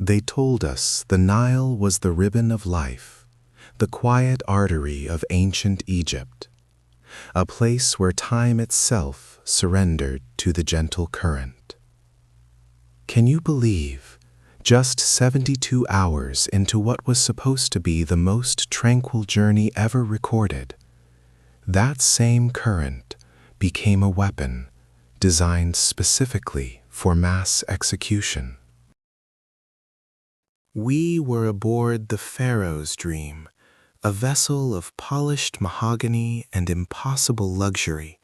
They told us the Nile was the ribbon of life, the quiet artery of ancient Egypt, a place where time itself surrendered to the gentle current. Can you believe, just 72 hours into what was supposed to be the most tranquil journey ever recorded, that same current became a weapon designed specifically for mass execution? We were aboard the pharaoh's dream, a vessel of polished mahogany and impossible luxury,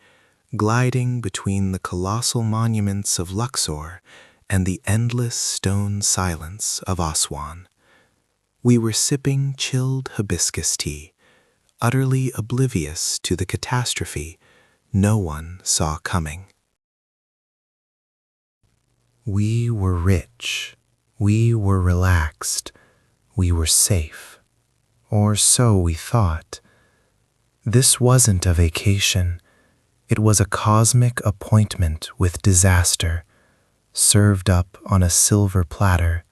gliding between the colossal monuments of Luxor and the endless stone silence of Aswan. We were sipping chilled hibiscus tea, utterly oblivious to the catastrophe no one saw coming. We were rich, we were relaxed, we were safe, or so we thought. This wasn't a vacation, it was a cosmic appointment with disaster, served up on a silver platter,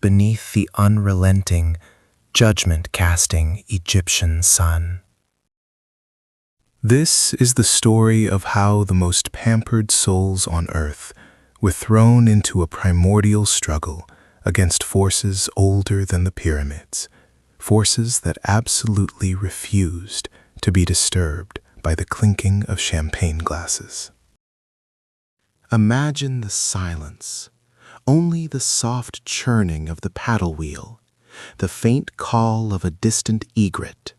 beneath the unrelenting, judgment-casting Egyptian sun. This is the story of how the most pampered souls on earth were thrown into a primordial struggle against forces older than the pyramids, forces that absolutely refused to be disturbed by the clinking of champagne glasses. Imagine the silence, only the soft churning of the paddle wheel, the faint call of a distant egret,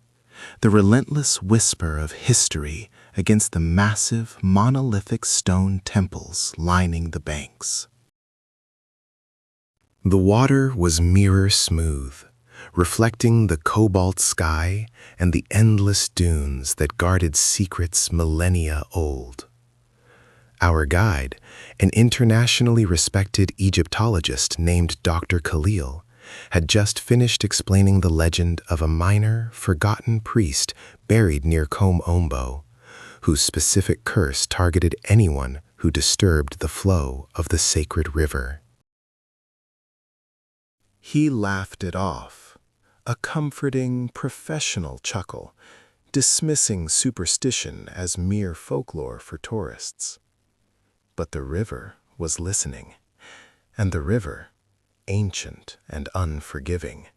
the relentless whisper of history against the massive monolithic stone temples lining the banks. The water was mirror smooth, reflecting the cobalt sky and the endless dunes that guarded secrets millennia old. Our guide, an internationally respected Egyptologist named Dr. Khalil, had just finished explaining the legend of a minor, forgotten priest buried near Kom Ombo, whose specific curse targeted anyone who disturbed the flow of the sacred river. He laughed it off, a comforting, professional chuckle, dismissing superstition as mere folklore for tourists. But the river was listening, and the river, ancient and unforgiving,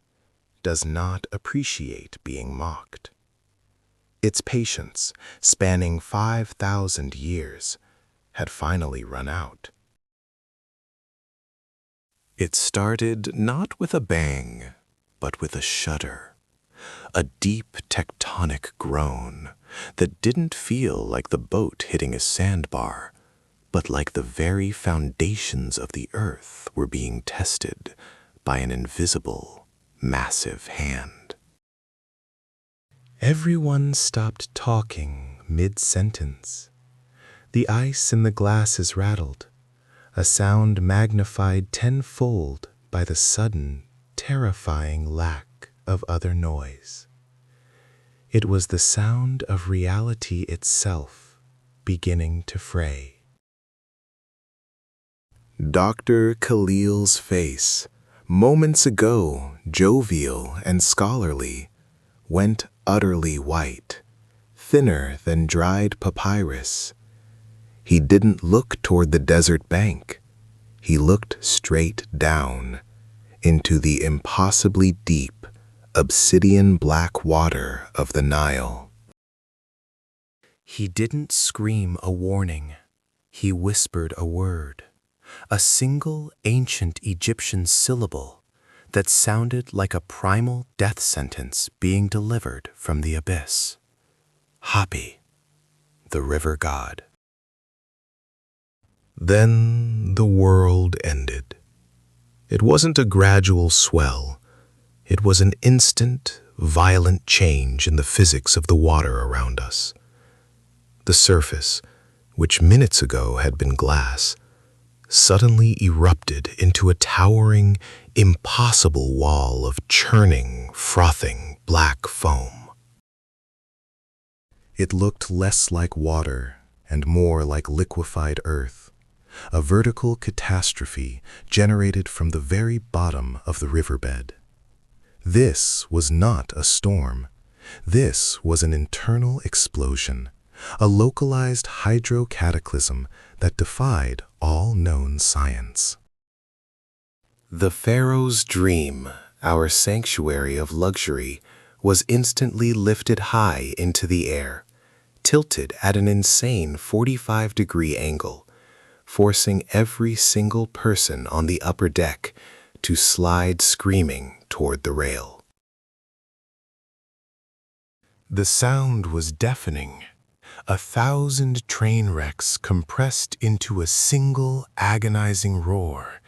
does not appreciate being mocked. Its patience, spanning 5,000 years, had finally run out. It started not with a bang, but with a shudder, a deep tectonic groan that didn't feel like the boat hitting a sandbar, but like the very foundations of the earth were being tested by an invisible, massive hand. Everyone stopped talking mid-sentence. The ice in the glasses rattled, a sound magnified tenfold by the sudden, terrifying lack of other noise. It was the sound of reality itself beginning to fray. Dr. Khalil's face, moments ago jovial and scholarly, went utterly white, thinner than dried papyrus. He didn't look toward the desert bank. He looked straight down into the impossibly deep, obsidian black water of the Nile. He didn't scream a warning. He whispered a word, a single ancient Egyptian syllable that sounded like a primal death sentence being delivered from the abyss. Hapi, the river god. Then the world ended. It wasn't a gradual swell. It was an instant, violent change in the physics of the water around us. The surface, which minutes ago had been glass, suddenly erupted into a towering, impossible wall of churning, frothing black foam. It looked less like water and more like liquefied earth, a vertical catastrophe generated from the very bottom of the riverbed. This was not a storm. This was an internal explosion, a localized hydrocataclysm that defied all known science. The pharaoh's dream, our sanctuary of luxury, was instantly lifted high into the air, tilted at an insane 45-degree angle, forcing every single person on the upper deck to slide screaming toward the rail. The sound was deafening, 1,000 train wrecks compressed into a single agonizing roar,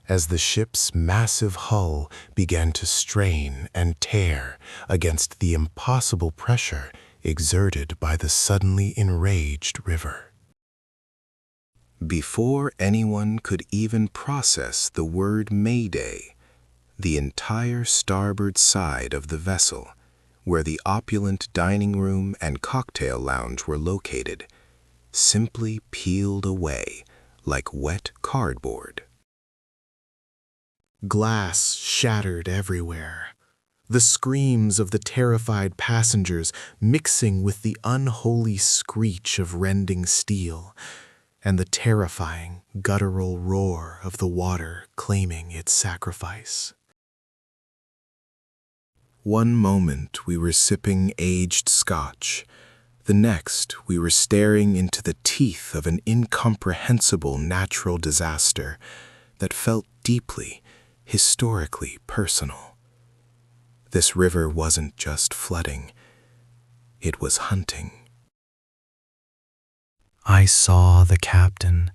as the ship's massive hull began to strain and tear against the impossible pressure exerted by the suddenly enraged river. Before anyone could even process the word Mayday, the entire starboard side of the vessel, where the opulent dining room and cocktail lounge were located, simply peeled away like wet cardboard. Glass shattered everywhere, the screams of the terrified passengers mixing with the unholy screech of rending steel, and the terrifying, guttural roar of the water claiming its sacrifice. One moment we were sipping aged scotch, the next we were staring into the teeth of an incomprehensible natural disaster that felt deeply, historically personal. This river wasn't just flooding, it was hunting. I saw the captain,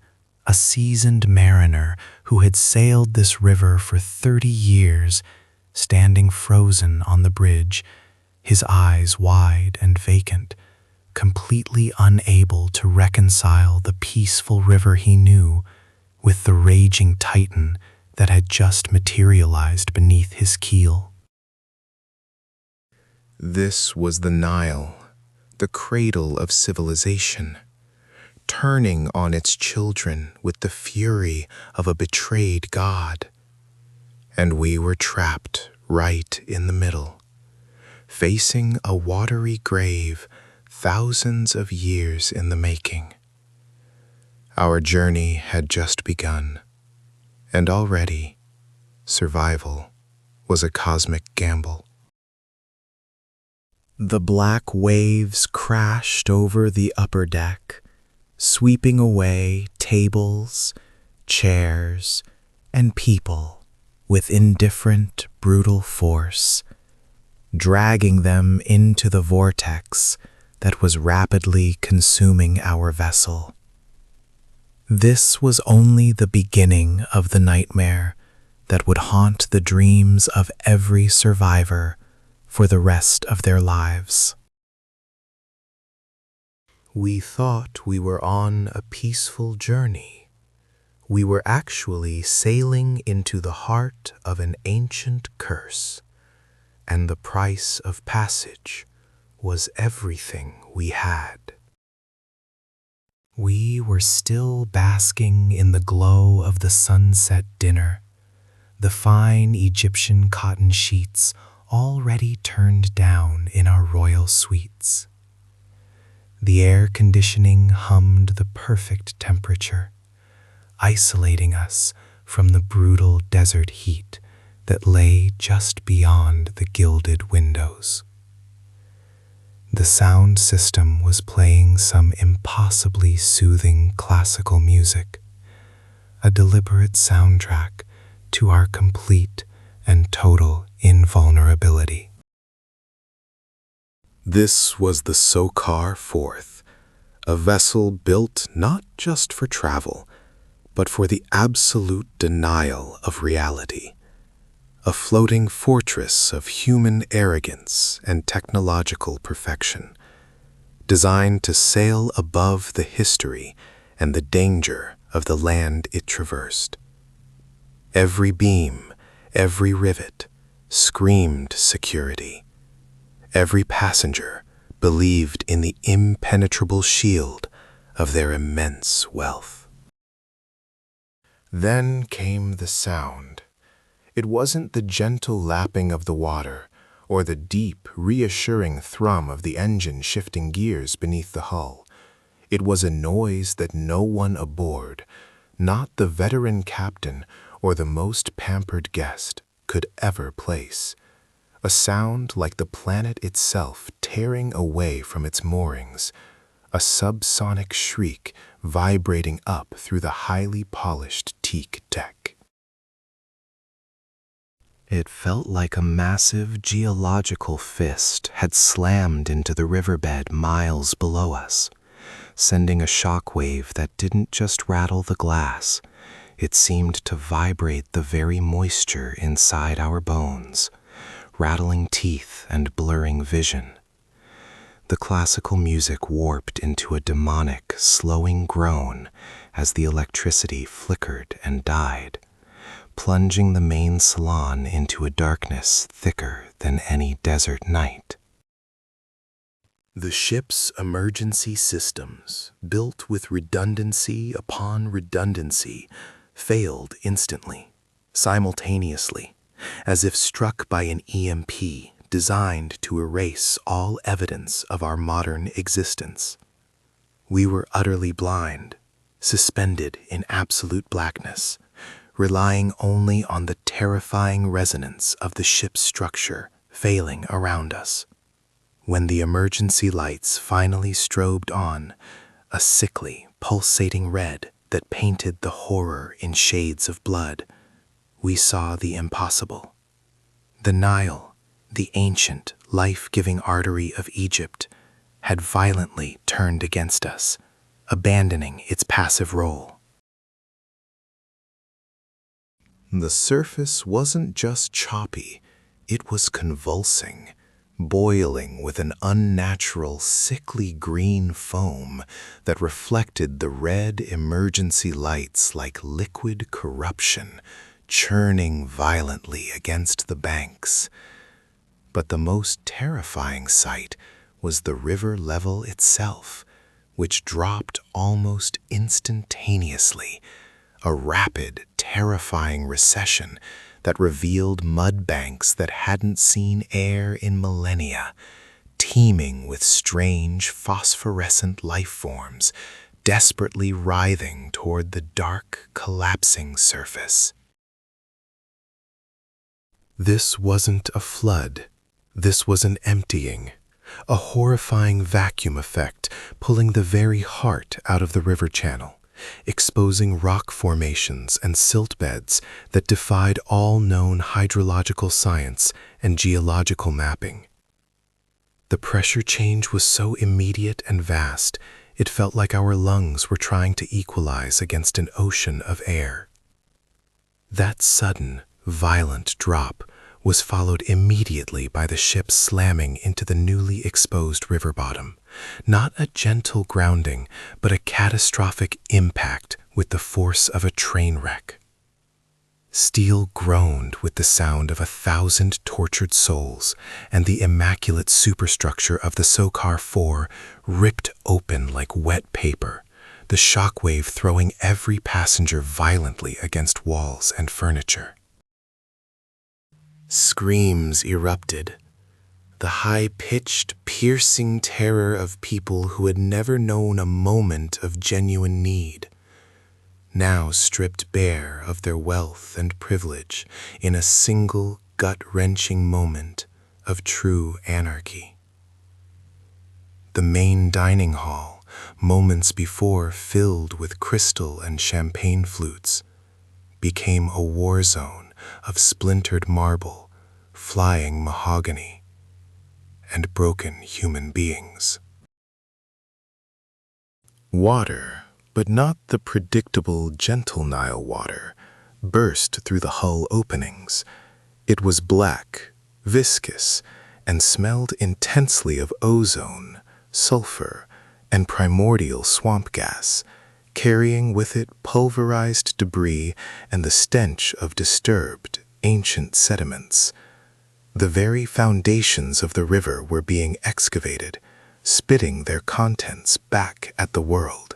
a seasoned mariner who had sailed this river for 30 years, standing frozen on the bridge, his eyes wide and vacant, completely unable to reconcile the peaceful river he knew with the raging titan that had just materialized beneath his keel. This was the Nile, the cradle of civilization, turning on its children with the fury of a betrayed god. And we were trapped right in the middle, facing a watery grave thousands of years in the making. Our journey had just begun, and already survival was a cosmic gamble. The black waves crashed over the upper deck, sweeping away tables, chairs, and people with indifferent, brutal force, dragging them into the vortex that was rapidly consuming our vessel. This was only the beginning of the nightmare that would haunt the dreams of every survivor for the rest of their lives. We thought we were on a peaceful journey. We were actually sailing into the heart of an ancient curse, and the price of passage was everything we had. We were still basking in the glow of the sunset dinner, the fine Egyptian cotton sheets already turned down in our royal suites. The air conditioning hummed the perfect temperature, isolating us from the brutal desert heat that lay just beyond the gilded windows. The sound system was playing some impossibly soothing classical music, a deliberate soundtrack to our complete and total invulnerability. This was the Sokar Fourth, a vessel built not just for travel, but for the absolute denial of reality. A floating fortress of human arrogance and technological perfection, designed to sail above the history and the danger of the land it traversed. Every beam, every rivet, screamed security. Every passenger believed in the impenetrable shield of their immense wealth. Then came the sound. It wasn't the gentle lapping of the water, or the deep, reassuring thrum of the engine shifting gears beneath the hull. It was a noise that no one aboard, not the veteran captain or the most pampered guest, could ever place. A sound like the planet itself tearing away from its moorings, a subsonic shriek vibrating up through the highly polished teak deck. It felt like a massive geological fist had slammed into the riverbed miles below us, sending a shockwave that didn't just rattle the glass. It seemed to vibrate the very moisture inside our bones, rattling teeth and blurring vision. The classical music warped into a demonic, slowing groan as the electricity flickered and died, plunging the main salon into a darkness thicker than any desert night. The ship's emergency systems, built with redundancy upon redundancy, failed instantly, simultaneously, as if struck by an EMP designed to erase all evidence of our modern existence. We were utterly blind, suspended in absolute blackness, relying only on the terrifying resonance of the ship's structure failing around us. When the emergency lights finally strobed on, a sickly, pulsating red that painted the horror in shades of blood, we saw the impossible. The Nile, the ancient, life-giving artery of Egypt, had violently turned against us, abandoning its passive role. The surface wasn't just choppy, it was convulsing, boiling with an unnatural, sickly green foam that reflected the red emergency lights like liquid corruption, churning violently against the banks. But the most terrifying sight was the river level itself, which dropped almost instantaneously, a rapid, terrifying recession that revealed mud banks that hadn't seen air in millennia, teeming with strange phosphorescent life forms, desperately writhing toward the dark, collapsing surface. This wasn't a flood. This was an emptying, a horrifying vacuum effect pulling the very heart out of the river channel, exposing rock formations and silt beds that defied all known hydrological science and geological mapping. The pressure change was so immediate and vast, it felt like our lungs were trying to equalize against an ocean of air. That sudden, violent drop was followed immediately by the ship slamming into the newly exposed river bottom. Not a gentle grounding, but a catastrophic impact with the force of a train wreck. Steel groaned with the sound of 1,000 tortured souls, and the immaculate superstructure of the Sokar 4 ripped open like wet paper, the shockwave throwing every passenger violently against walls and furniture. Screams erupted, the high-pitched, piercing terror of people who had never known a moment of genuine need, now stripped bare of their wealth and privilege in a single gut-wrenching moment of true anarchy. The main dining hall, moments before filled with crystal and champagne flutes, became a war zone of splintered marble, flying mahogany, and broken human beings. Water, but not the predictable gentle Nile water, burst through the hull openings. It was black, viscous, and smelled intensely of ozone, sulfur, and primordial swamp gas, carrying with it pulverized debris and the stench of disturbed, ancient sediments. The very foundations of the river were being excavated, spitting their contents back at the world.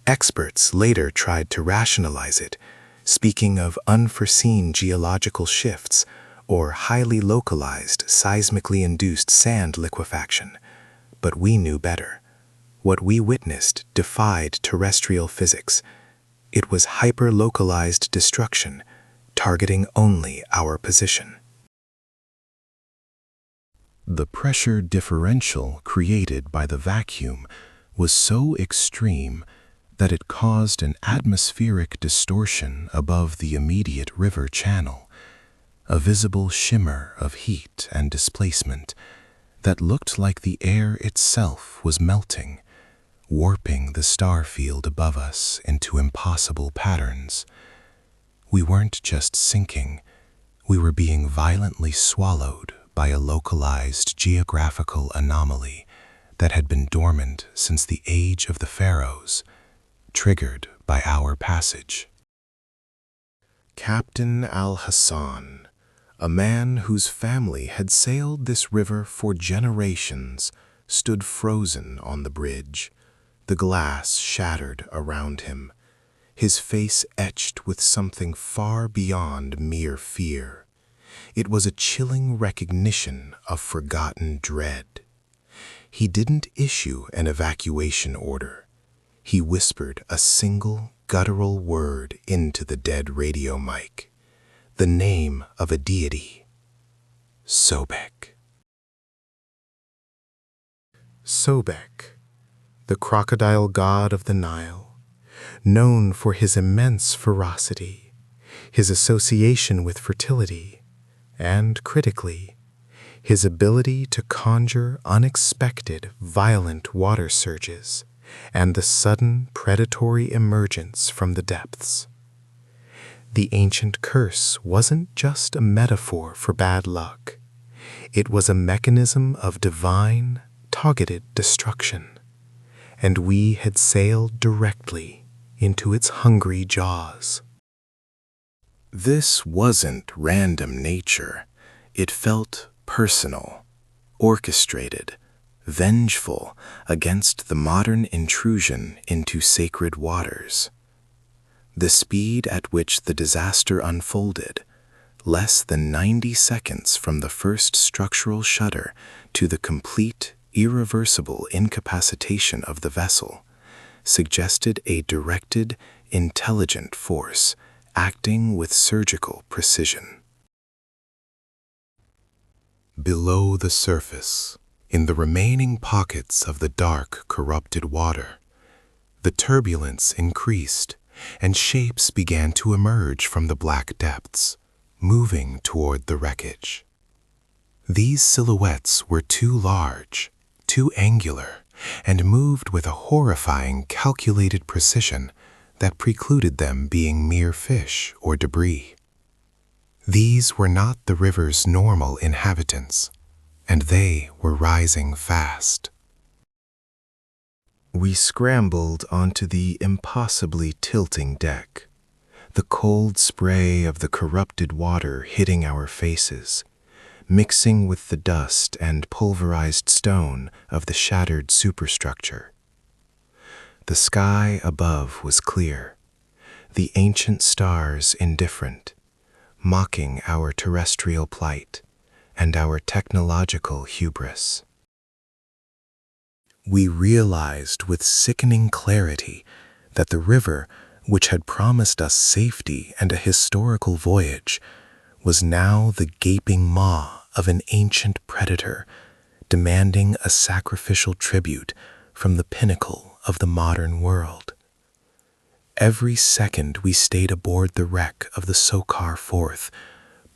Experts later tried to rationalize it, speaking of unforeseen geological shifts or highly localized seismically induced sand liquefaction. But we knew better. What we witnessed defied terrestrial physics. It was hyper-localized destruction, targeting only our position. The pressure differential created by the vacuum was so extreme that it caused an atmospheric distortion above the immediate river channel, a visible shimmer of heat and displacement that looked like the air itself was melting, warping the star field above us into impossible patterns. We weren't just sinking, we were being violently swallowed by a localized geographical anomaly that had been dormant since the age of the pharaohs, triggered by our passage. Captain Al-Hassan, a man whose family had sailed this river for generations, stood frozen on the bridge, the glass shattered around him, his face etched with something far beyond mere fear. It was a chilling recognition of forgotten dread. He didn't issue an evacuation order. He whispered a single guttural word into the dead radio mic, the name of a deity: Sobek. Sobek, the crocodile god of the Nile, known for his immense ferocity, his association with fertility, and, critically, his ability to conjure unexpected, violent water surges and the sudden predatory emergence from the depths. The ancient curse wasn't just a metaphor for bad luck. It was a mechanism of divine, targeted destruction, and we had sailed directly into its hungry jaws. This wasn't random nature. It felt personal, orchestrated, vengeful against the modern intrusion into sacred waters. The speed at which the disaster unfolded, less than 90 seconds from the first structural shudder to the complete, irreversible incapacitation of the vessel, suggested a directed, intelligent force acting with surgical precision. Below the surface, in the remaining pockets of the dark, corrupted water, the turbulence increased, and shapes began to emerge from the black depths, moving toward the wreckage. These silhouettes were too large, too angular, and moved with a horrifying, calculated precision that precluded them being mere fish or debris. These were not the river's normal inhabitants, and they were rising fast. We scrambled onto the impossibly tilting deck, the cold spray of the corrupted water hitting our faces, mixing with the dust and pulverized stone of the shattered superstructure. The sky above was clear, the ancient stars indifferent, mocking our terrestrial plight and our technological hubris. We realized with sickening clarity that the river, which had promised us safety and a historical voyage, was now the gaping maw of an ancient predator, demanding a sacrificial tribute from the pinnacle of the modern world. Every second we stayed aboard the wreck of the Sokar Fourth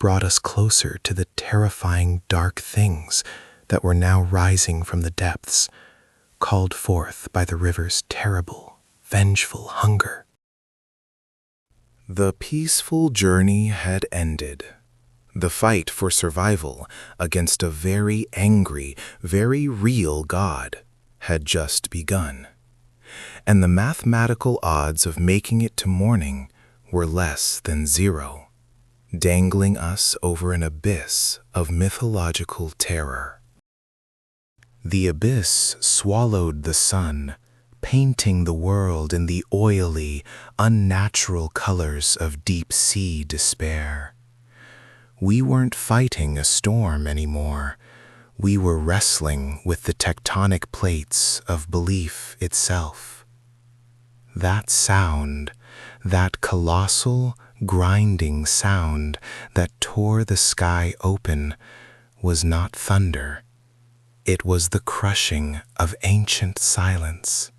brought us closer to the terrifying dark things that were now rising from the depths, called forth by the river's terrible, vengeful hunger. The peaceful journey had ended. The fight for survival against a very angry, very real God had just begun, and the mathematical odds of making it to morning were less than zero, dangling us over an abyss of mythological terror. The abyss swallowed the sun, painting the world in the oily, unnatural colors of deep-sea despair. We weren't fighting a storm anymore. We were wrestling with the tectonic plates of belief itself. That sound, that colossal, grinding sound that tore the sky open, was not thunder. It was the crushing of ancient silence,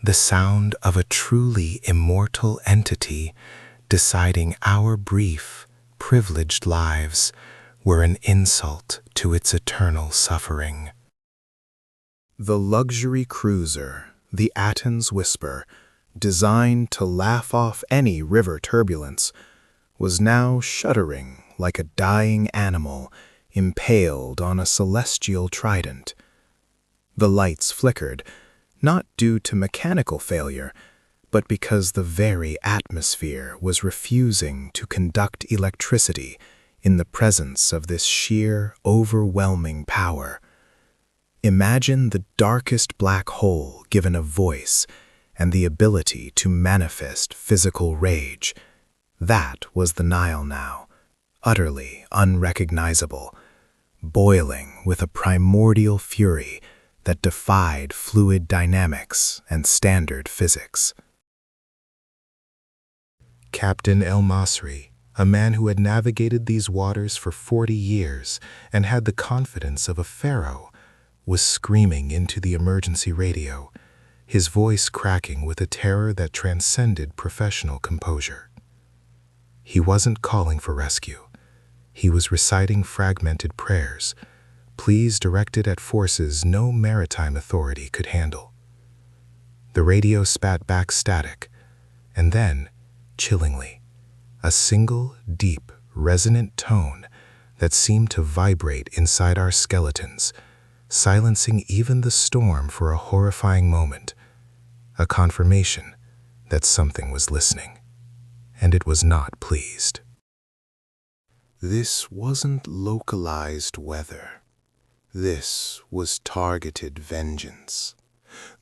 the sound of a truly immortal entity deciding our brief, privileged lives were an insult to its eternal suffering. The luxury cruiser, the Aten's Whisper, designed to laugh off any river turbulence, was now shuddering like a dying animal impaled on a celestial trident. The lights flickered, not due to mechanical failure, but because the very atmosphere was refusing to conduct electricity in the presence of this sheer, overwhelming power. Imagine the darkest black hole given a voice and the ability to manifest physical rage. That was the Nile now, utterly unrecognizable, boiling with a primordial fury that defied fluid dynamics and standard physics. Captain El-Masri, a man who had navigated these waters for 40 years and had the confidence of a pharaoh, was screaming into the emergency radio, his voice cracking with a terror that transcended professional composure. He wasn't calling for rescue. He was reciting fragmented prayers, pleas directed at forces no maritime authority could handle. The radio spat back static, and then, chillingly, a single, deep, resonant tone that seemed to vibrate inside our skeletons, silencing even the storm for a horrifying moment, a confirmation that something was listening, and it was not pleased. This wasn't localized weather. This was targeted vengeance.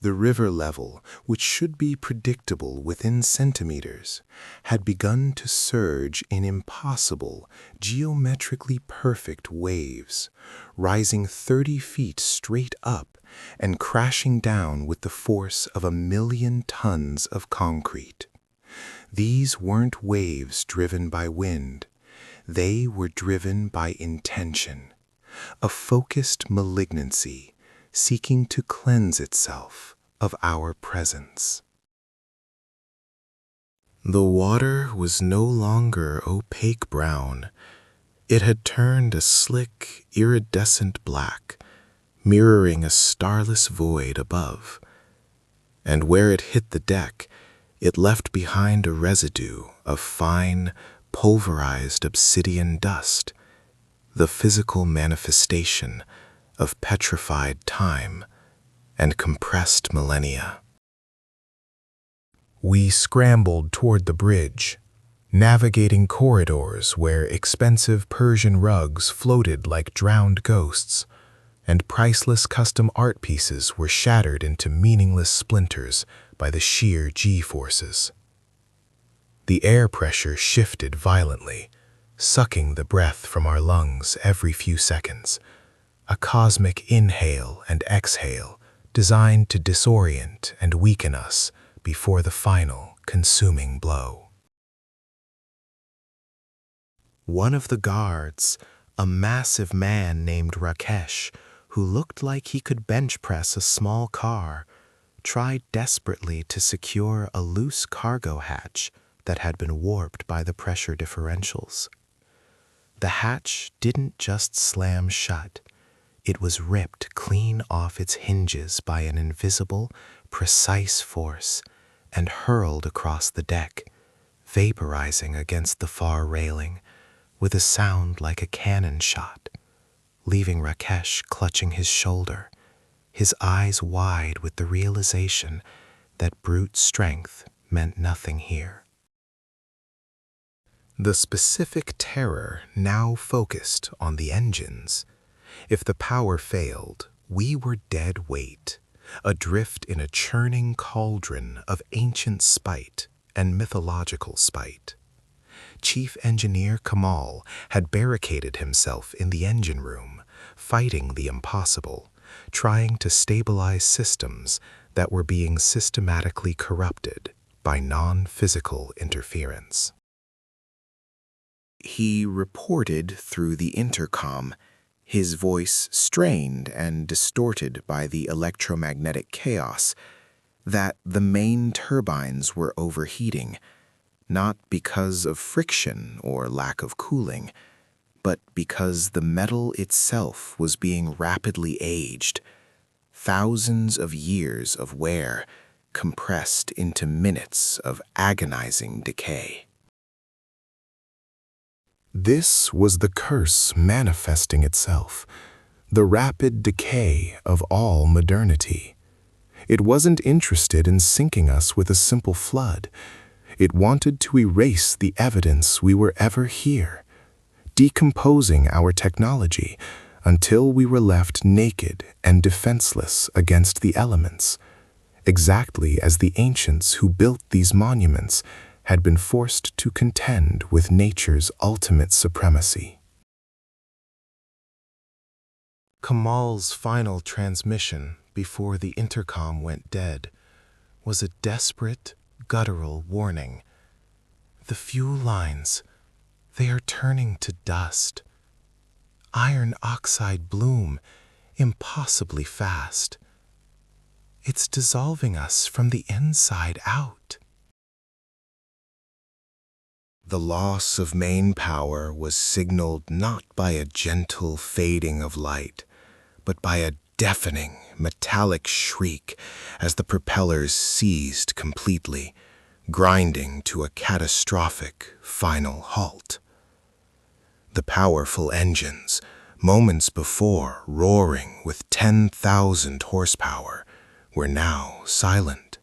The river level, which should be predictable within centimeters, had begun to surge in impossible, geometrically perfect waves, rising 30 feet straight up and crashing down with the force of 1,000,000 tons of concrete. These weren't waves driven by wind. They were driven by intention, a focused malignancy seeking to cleanse itself of our presence. The water was no longer opaque brown. It had turned a slick, iridescent black, mirroring a starless void above. And where it hit the deck, it left behind a residue of fine, pulverized obsidian dust, the physical manifestation of petrified time and compressed millennia. We scrambled toward the bridge, navigating corridors where expensive Persian rugs floated like drowned ghosts, and priceless custom art pieces were shattered into meaningless splinters by the sheer G-forces. The air pressure shifted violently, sucking the breath from our lungs every few seconds, a cosmic inhale and exhale designed to disorient and weaken us before the final, consuming blow. One of the guards, a massive man named Rakesh, who looked like he could bench press a small car, tried desperately to secure a loose cargo hatch that had been warped by the pressure differentials. The hatch didn't just slam shut. It was ripped clean off its hinges by an invisible, precise force and hurled across the deck, vaporizing against the far railing with a sound like a cannon shot, leaving Rakesh clutching his shoulder, his eyes wide with the realization that brute strength meant nothing here. The specific terror now focused on the engines. If the power failed, we were dead weight. adrift in a churning cauldron of ancient spite and mythological spite. Chief Engineer Kamal had barricaded himself in the engine room, fighting the impossible, trying to stabilize systems that were being systematically corrupted by non-physical interference. He reported through the intercom, his voice strained and distorted by the electromagnetic chaos, that the main turbines were overheating, not because of friction or lack of cooling, but because the metal itself was being rapidly aged, thousands of years of wear compressed into minutes of agonizing decay. This was the curse manifesting itself, the rapid decay of all modernity. It wasn't interested in sinking us with a simple flood. It wanted to erase the evidence we were ever here, decomposing our technology until we were left naked and defenseless against the elements, exactly as the ancients who built these monuments had been forced to contend with nature's ultimate supremacy. Kamal's final transmission before the intercom went dead was a desperate, guttural warning. The fuel lines, they are turning to dust. Iron oxide bloom impossibly fast. It's dissolving us from the inside out. The loss of main power was signaled not by a gentle fading of light, but by a deafening, metallic shriek as the propellers seized completely, grinding to a catastrophic final halt. The powerful engines, moments before roaring with 10,000 horsepower, were now silent,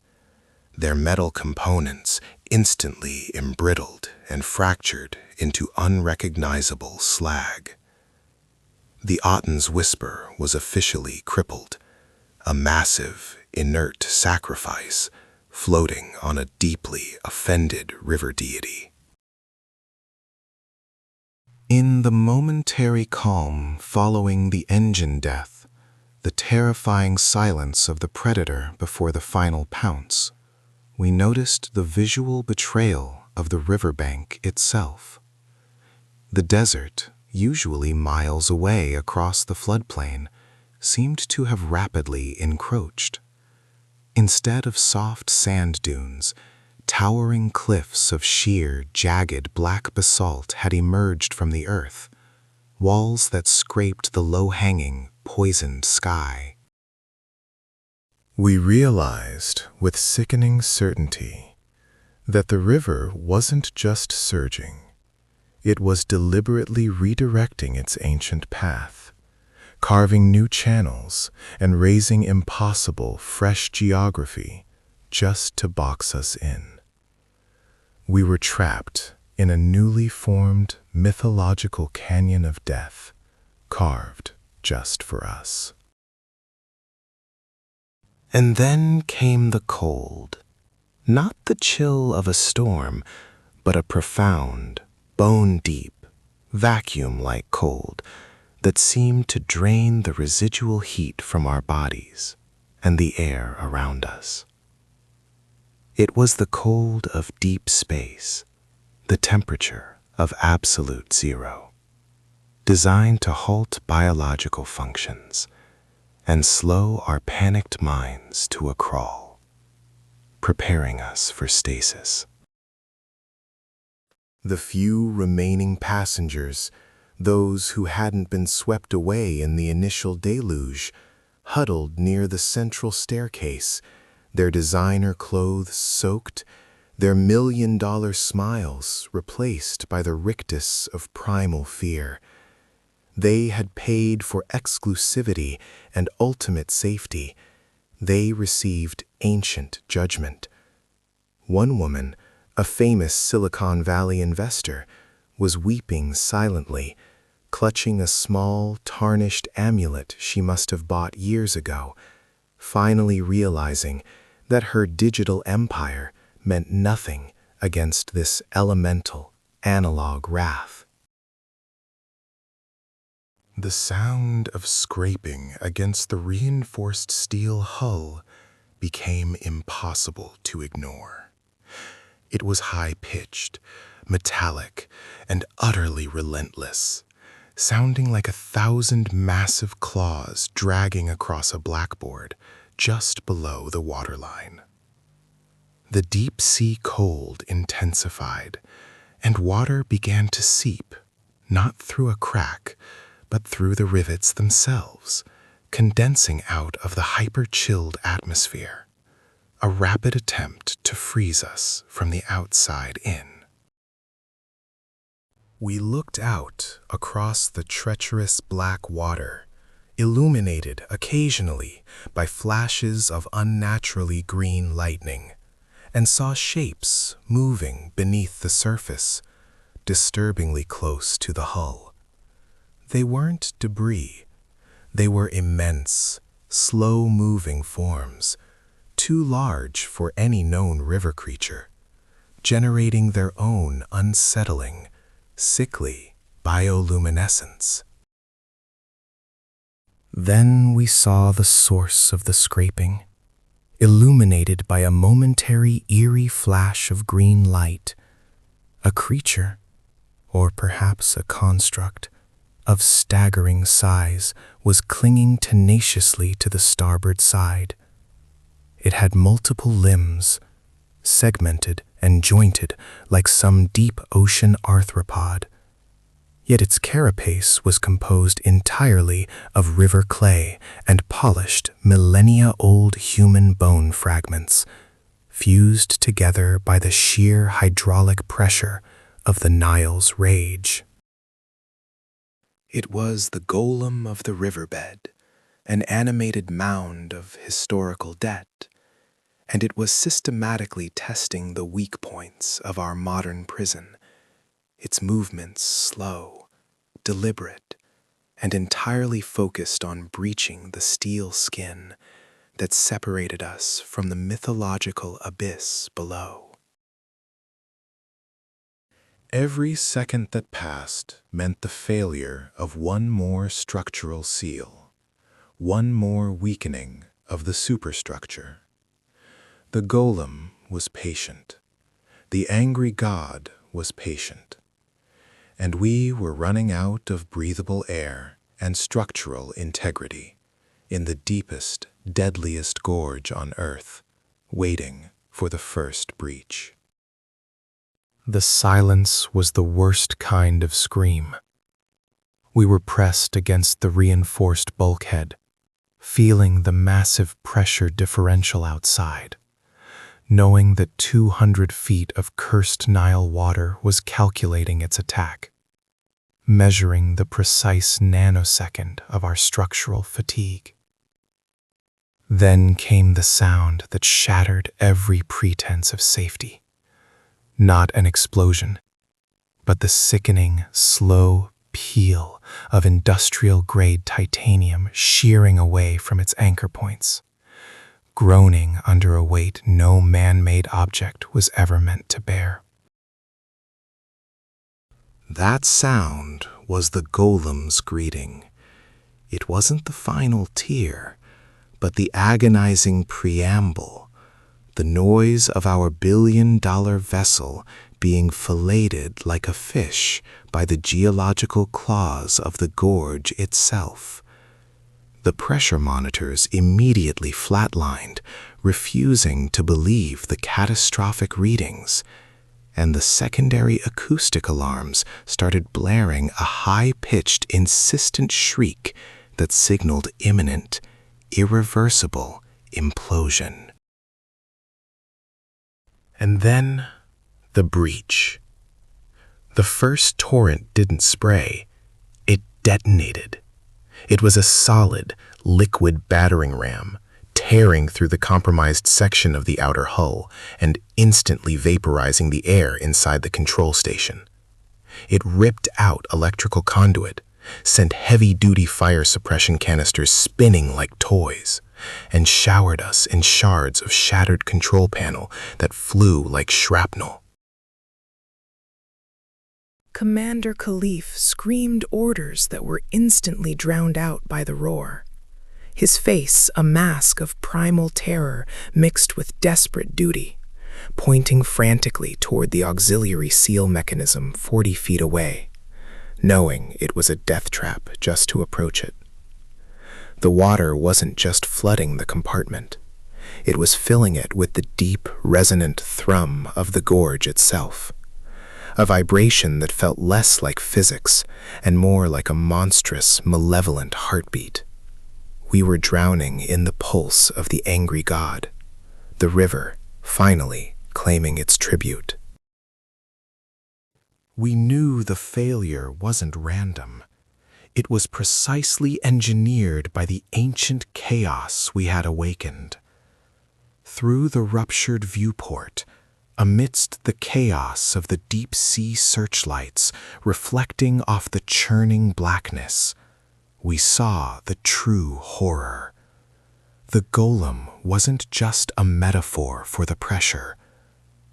their metal components instantly embrittled and fractured into unrecognizable slag. The Otten's whisper was officially crippled, a massive, inert sacrifice floating on a deeply offended river deity. In the momentary calm following the engine death, the terrifying silence of the predator before the final pounce, we noticed the visual betrayal of the riverbank itself. The desert, usually miles away across the floodplain, seemed to have rapidly encroached. Instead of soft sand dunes, towering cliffs of sheer, jagged black basalt had emerged from the earth, walls that scraped the low-hanging, poisoned sky. We realized with sickening certainty that the river wasn't just surging. It was deliberately redirecting its ancient path, carving new channels and raising impossible, fresh geography just to box us in. We were trapped in a newly formed mythological canyon of death, carved just for us. And then came the cold, not the chill of a storm, but a profound, bone-deep, vacuum-like cold that seemed to drain the residual heat from our bodies and the air around us. It was the cold of deep space, the temperature of absolute zero, designed to halt biological functions and slow our panicked minds to a crawl, preparing us for stasis. The few remaining passengers, those who hadn't been swept away in the initial deluge, huddled near the central staircase, their designer clothes soaked, their million-dollar smiles replaced by the rictus of primal fear. They had paid for exclusivity and ultimate safety. They received ancient judgment. One woman, a famous Silicon Valley investor, was weeping silently, clutching a small, tarnished amulet she must have bought years ago, finally realizing that her digital empire meant nothing against this elemental, analog wrath. The sound of scraping against the reinforced steel hull became impossible to ignore. It was high-pitched, metallic, and utterly relentless, sounding like 1,000 massive claws dragging across a blackboard just below the waterline. The deep-sea cold intensified, and water began to seep, not through a crack, but through the rivets themselves, condensing out of the hyper-chilled atmosphere, a rapid attempt to freeze us from the outside in. We looked out across the treacherous black water, illuminated occasionally by flashes of unnaturally green lightning, and saw shapes moving beneath the surface, disturbingly close to the hull. They weren't debris. They were immense, slow-moving forms, too large for any known river creature, generating their own unsettling, sickly bioluminescence. Then we saw the source of the scraping, illuminated by a momentary eerie flash of green light. A creature, or perhaps a construct, of staggering size was clinging tenaciously to the starboard side. It had multiple limbs, segmented and jointed like some deep ocean arthropod. Yet its carapace was composed entirely of river clay and polished millennia-old human bone fragments, fused together by the sheer hydraulic pressure of the Nile's rage. It was the golem of the riverbed, an animated mound of historical debt, and it was systematically testing the weak points of our modern prison, its movements slow, deliberate, and entirely focused on breaching the steel skin that separated us from the mythological abyss below. Every second that passed meant the failure of one more structural seal, one more weakening of the superstructure. The golem was patient. The angry god was patient. And we were running out of breathable air and structural integrity in the deepest, deadliest gorge on Earth, waiting for the first breach. The silence was the worst kind of scream. We were pressed against the reinforced bulkhead, feeling the massive pressure differential outside, knowing that 200 feet of cursed Nile water was calculating its attack, measuring the precise nanosecond of our structural fatigue. Then came the sound that shattered every pretense of safety. Not an explosion, but the sickening, slow peel of industrial-grade titanium shearing away from its anchor points, groaning under a weight no man-made object was ever meant to bear. That sound was the golem's greeting. It wasn't the final tear, but the agonizing preamble, the noise of our billion-dollar vessel being filleted like a fish by the geological claws of the gorge itself. The pressure monitors immediately flatlined, refusing to believe the catastrophic readings, and the secondary acoustic alarms started blaring a high-pitched, insistent shriek that signaled imminent, irreversible implosion. And then, the breach. The first torrent didn't spray, it detonated. It was a solid, liquid battering ram, tearing through the compromised section of the outer hull and instantly vaporizing the air inside the control station. It ripped out electrical conduit, sent heavy-duty fire suppression canisters spinning like toys, and showered us in shards of shattered control panel that flew like shrapnel. Commander Khalif screamed orders that were instantly drowned out by the roar. His face a mask of primal terror mixed with desperate duty, pointing frantically toward the auxiliary seal mechanism 40 feet away, knowing it was a death trap just to approach it. The water wasn't just flooding the compartment. It was filling it with the deep, resonant thrum of the gorge itself, a vibration that felt less like physics and more like a monstrous, malevolent heartbeat. We were drowning in the pulse of the angry god, the river finally claiming its tribute. We knew the failure wasn't random. It was precisely engineered by the ancient chaos we had awakened. Through the ruptured viewport, amidst the chaos of the deep-sea searchlights reflecting off the churning blackness, we saw the true horror. The golem wasn't just a metaphor for the pressure.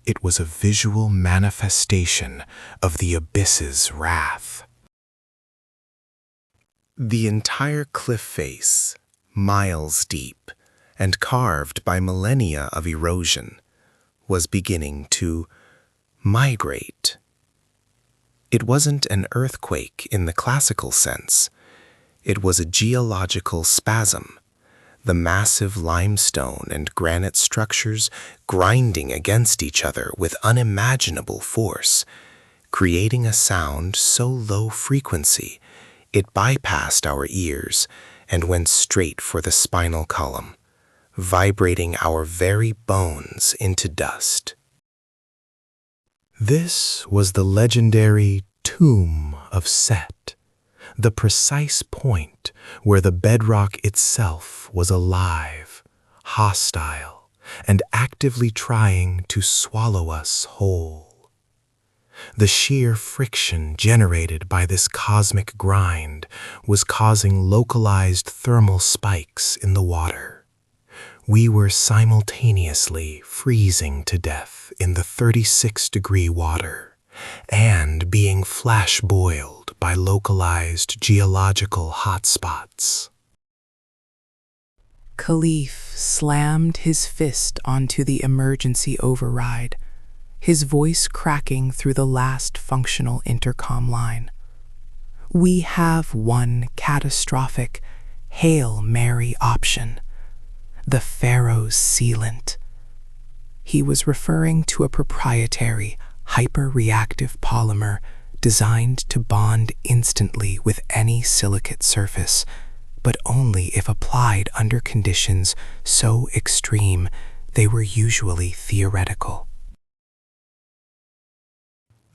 It was a visual manifestation of the abyss's wrath. The entire cliff face, miles deep and carved by millennia of erosion, was beginning to migrate. It wasn't an earthquake in the classical sense. It was a geological spasm, the massive limestone and granite structures grinding against each other with unimaginable force, creating a sound so low frequency it bypassed our ears and went straight for the spinal column, vibrating our very bones into dust. This was the legendary Tomb of Set, the precise point where the bedrock itself was alive, hostile, and actively trying to swallow us whole. The sheer friction generated by this cosmic grind was causing localized thermal spikes in the water. We were simultaneously freezing to death in the 36-degree water and being flash-boiled by localized geological hotspots. Khalif slammed his fist onto the emergency override, his voice cracking through the last functional intercom line. We have one catastrophic Hail Mary option, the pharaohs sealant. He was referring to a proprietary, hyper-reactive polymer designed to bond instantly with any silicate surface, but only if applied under conditions so extreme they were usually theoretical.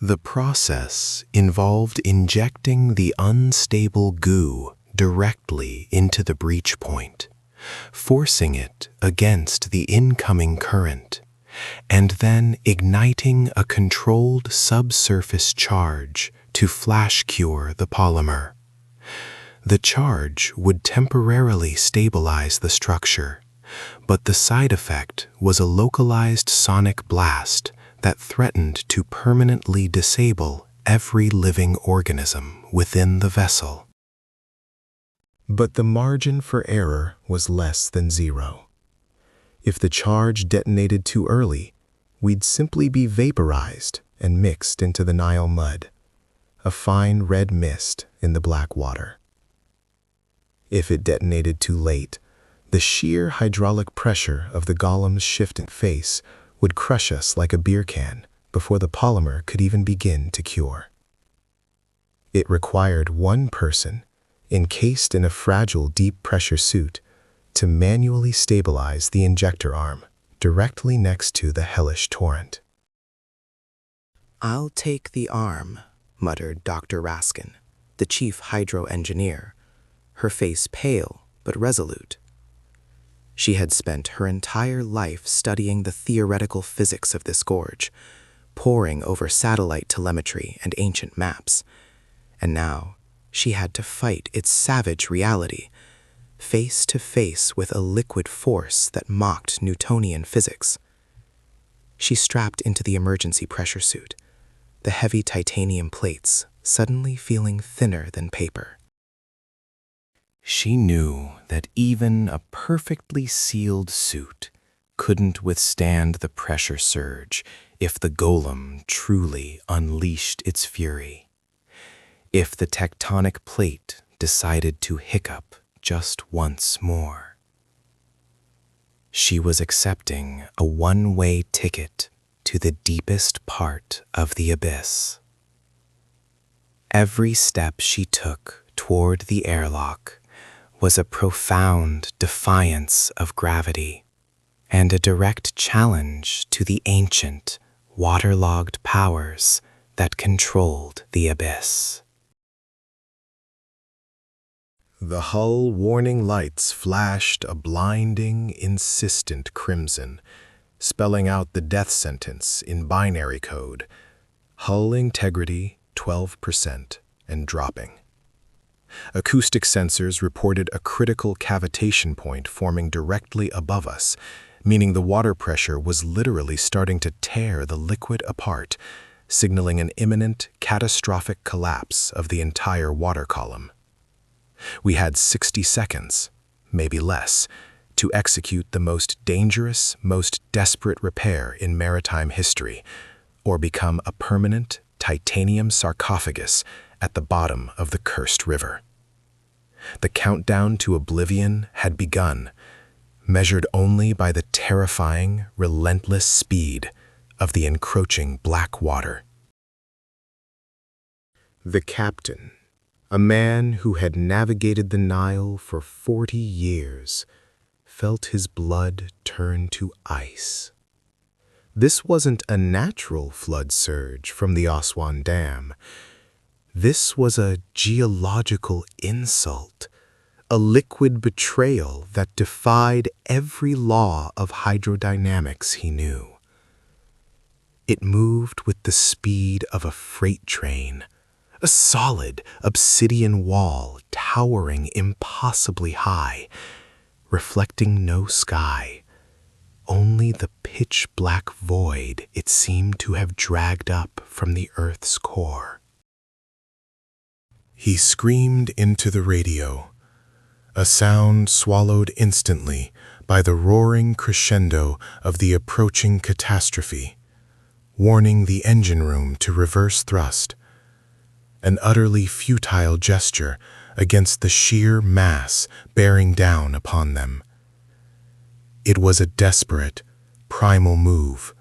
The process involved injecting the unstable goo directly into the breach point, forcing it against the incoming current, and then igniting a controlled subsurface charge to flash cure the polymer. The charge would temporarily stabilize the structure, but the side effect was a localized sonic blast that threatened to permanently disable every living organism within the vessel. But the margin for error was less than zero. If the charge detonated too early, we'd simply be vaporized and mixed into the Nile mud, a fine red mist in the black water. If it detonated too late, the sheer hydraulic pressure of the golem's shifting face would crush us like a beer can before the polymer could even begin to cure. It required one person, encased in a fragile deep-pressure suit, to manually stabilize the injector arm directly next to the hellish torrent. "I'll take the arm," muttered Dr. Raskin, the chief hydro engineer, her face pale but resolute. She had spent her entire life studying the theoretical physics of this gorge, poring over satellite telemetry and ancient maps, and now She had to fight its savage reality, face to face with a liquid force that mocked Newtonian physics. She strapped into the emergency pressure suit, the heavy titanium plates suddenly feeling thinner than paper. She knew that even a perfectly sealed suit couldn't withstand the pressure surge if the golem truly unleashed its fury. If the tectonic plate decided to hiccup just once more. She was accepting a one-way ticket to the deepest part of the abyss. Every step she took toward the airlock was a profound defiance of gravity and a direct challenge to the ancient, waterlogged powers that controlled the abyss. The hull warning lights flashed a blinding, insistent crimson, spelling out the death sentence in binary code, hull integrity 12% and dropping. Acoustic sensors reported a critical cavitation point forming directly above us, meaning the water pressure was literally starting to tear the liquid apart, signaling an imminent, catastrophic collapse of the entire water column. We had 60 seconds, maybe less, to execute the most dangerous, most desperate repair in maritime history, or become a permanent titanium sarcophagus at the bottom of the cursed river. The countdown to oblivion had begun, measured only by the terrifying, relentless speed of the encroaching black water. The captain, a man who had navigated the Nile for 40 years, felt his blood turn to ice. This wasn't a natural flood surge from the Aswan Dam. This was a geological insult, a liquid betrayal that defied every law of hydrodynamics he knew. It moved with the speed of a freight train, a solid obsidian wall towering impossibly high, reflecting no sky, only the pitch-black void it seemed to have dragged up from the Earth's core. He screamed into the radio, a sound swallowed instantly by the roaring crescendo of the approaching catastrophe, warning the engine room to reverse thrust, an utterly futile gesture against the sheer mass bearing down upon them. It was a desperate, primal move,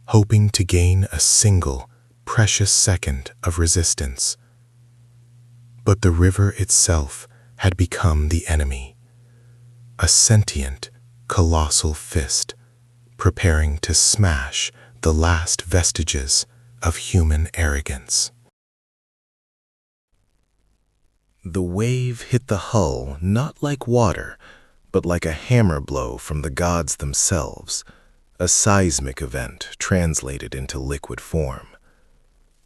hoping to gain a single, precious second of resistance. But the river itself had become the enemy, a sentient, colossal fist, preparing to smash the last vestiges of human arrogance. The wave hit the hull not like water, but like a hammer blow from the gods themselves, a seismic event translated into liquid form.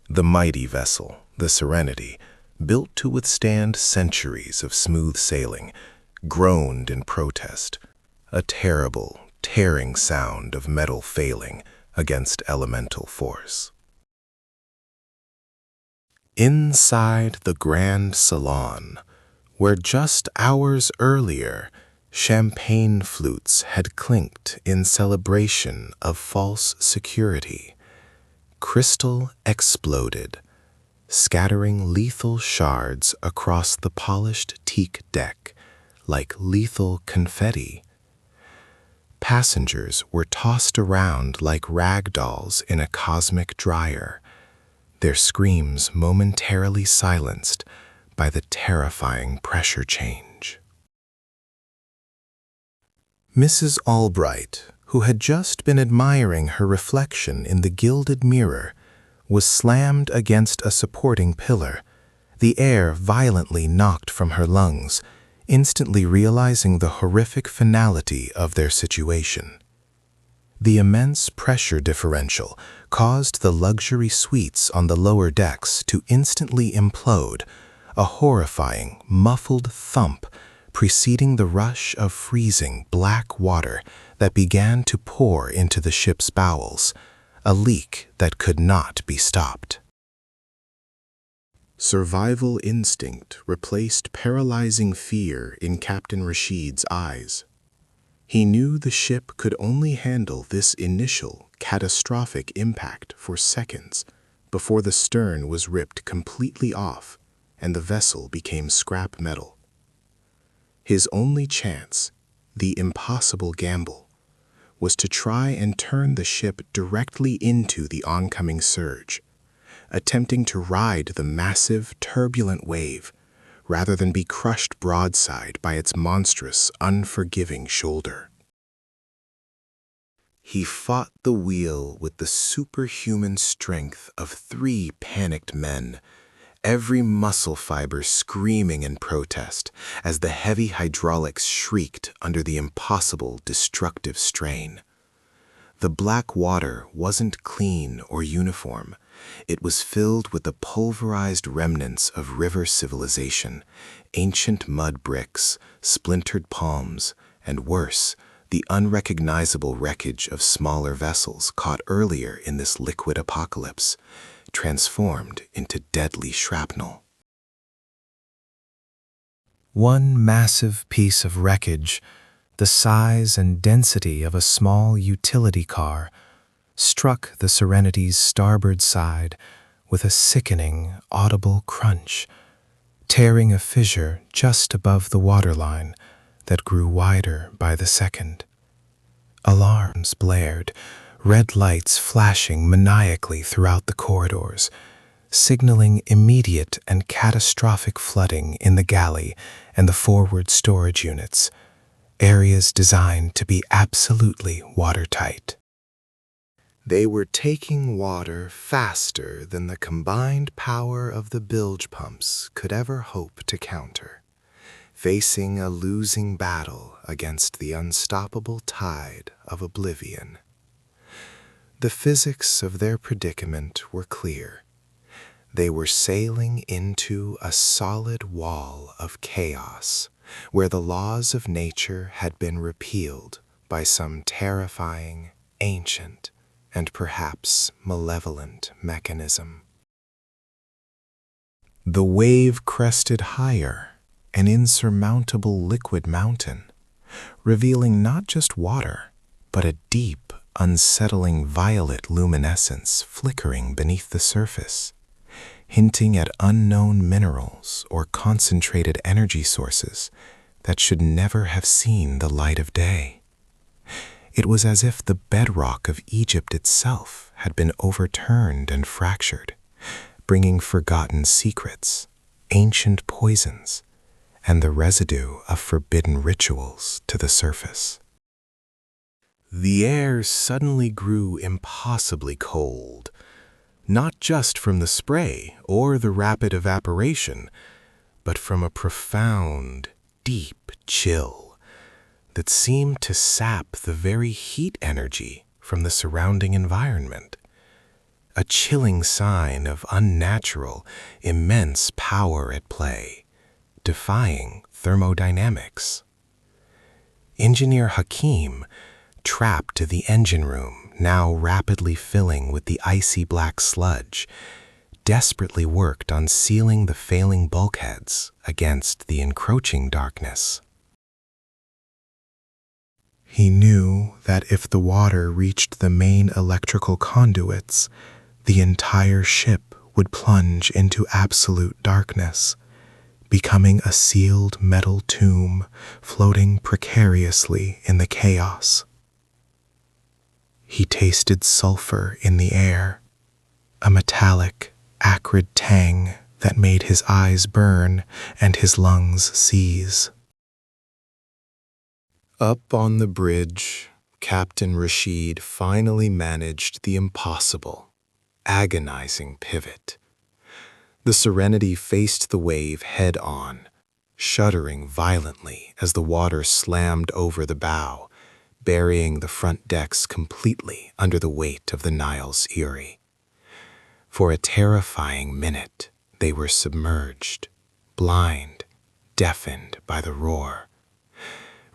The mighty vessel, the Serenity, built to withstand centuries of smooth sailing, groaned in protest, a terrible, tearing sound of metal failing against elemental force. Inside the grand salon, where just hours earlier champagne flutes had clinked in celebration of false security, crystal exploded, scattering lethal shards across the polished teak deck like lethal confetti. Passengers were tossed around like rag dolls in a cosmic dryer, their screams momentarily silenced by the terrifying pressure change. Mrs. Albright, who had just been admiring her reflection in the gilded mirror, was slammed against a supporting pillar, the air violently knocked from her lungs, instantly realizing the horrific finality of their situation. The immense pressure differential caused the luxury suites on the lower decks to instantly implode, a horrifying, muffled thump preceding the rush of freezing black water that began to pour into the ship's bowels, a leak that could not be stopped. Survival instinct replaced paralyzing fear in Captain Rashid's eyes. He knew the ship could only handle this initial, catastrophic impact for seconds before the stern was ripped completely off and the vessel became scrap metal. His only chance, the impossible gamble, was to try and turn the ship directly into the oncoming surge, attempting to ride the massive, turbulent wave rather than be crushed broadside by its monstrous, unforgiving shoulder. He fought the wheel with the superhuman strength of 3 panicked men, every muscle fiber screaming in protest as the heavy hydraulics shrieked under the impossible destructive strain. The black water wasn't clean or uniform. It was filled with the pulverized remnants of river civilization, ancient mud bricks, splintered palms, and worse, the unrecognizable wreckage of smaller vessels caught earlier in this liquid apocalypse, transformed into deadly shrapnel. One massive piece of wreckage, the size and density of a small utility car, struck the Serenity's starboard side with a sickening, audible crunch, tearing a fissure just above the waterline that grew wider by the second. Alarms blared, red lights flashing maniacally throughout the corridors, signaling immediate and catastrophic flooding in the galley and the forward storage units, areas designed to be absolutely watertight. They were taking water faster than the combined power of the bilge pumps could ever hope to counter, facing a losing battle against the unstoppable tide of oblivion. The physics of their predicament were clear. They were sailing into a solid wall of chaos, where the laws of nature had been repealed by some terrifying, ancient, and perhaps malevolent mechanism. The wave crested higher, an insurmountable liquid mountain, revealing not just water, but a deep, unsettling violet luminescence flickering beneath the surface, hinting at unknown minerals or concentrated energy sources that should never have seen the light of day. It was as if the bedrock of Egypt itself had been overturned and fractured, bringing forgotten secrets, ancient poisons, and the residue of forbidden rituals to the surface. The air suddenly grew impossibly cold, not just from the spray or the rapid evaporation, but from a profound, deep chill that seemed to sap the very heat energy from the surrounding environment, a chilling sign of unnatural, immense power at play, defying thermodynamics. Engineer Hakim, trapped to the engine room, now rapidly filling with the icy black sludge, desperately worked on sealing the failing bulkheads against the encroaching darkness. He knew that if the water reached the main electrical conduits, the entire ship would plunge into absolute darkness, becoming a sealed metal tomb floating precariously in the chaos. He tasted sulfur in the air, a metallic, acrid tang that made his eyes burn and his lungs seize. Up on the bridge, Captain Rashid finally managed the impossible, agonizing pivot. The Serenity faced the wave head-on, shuddering violently as the water slammed over the bow, burying the front decks completely under the weight of the Nile's Eyrie. For a terrifying minute, they were submerged, blind, deafened by the roar,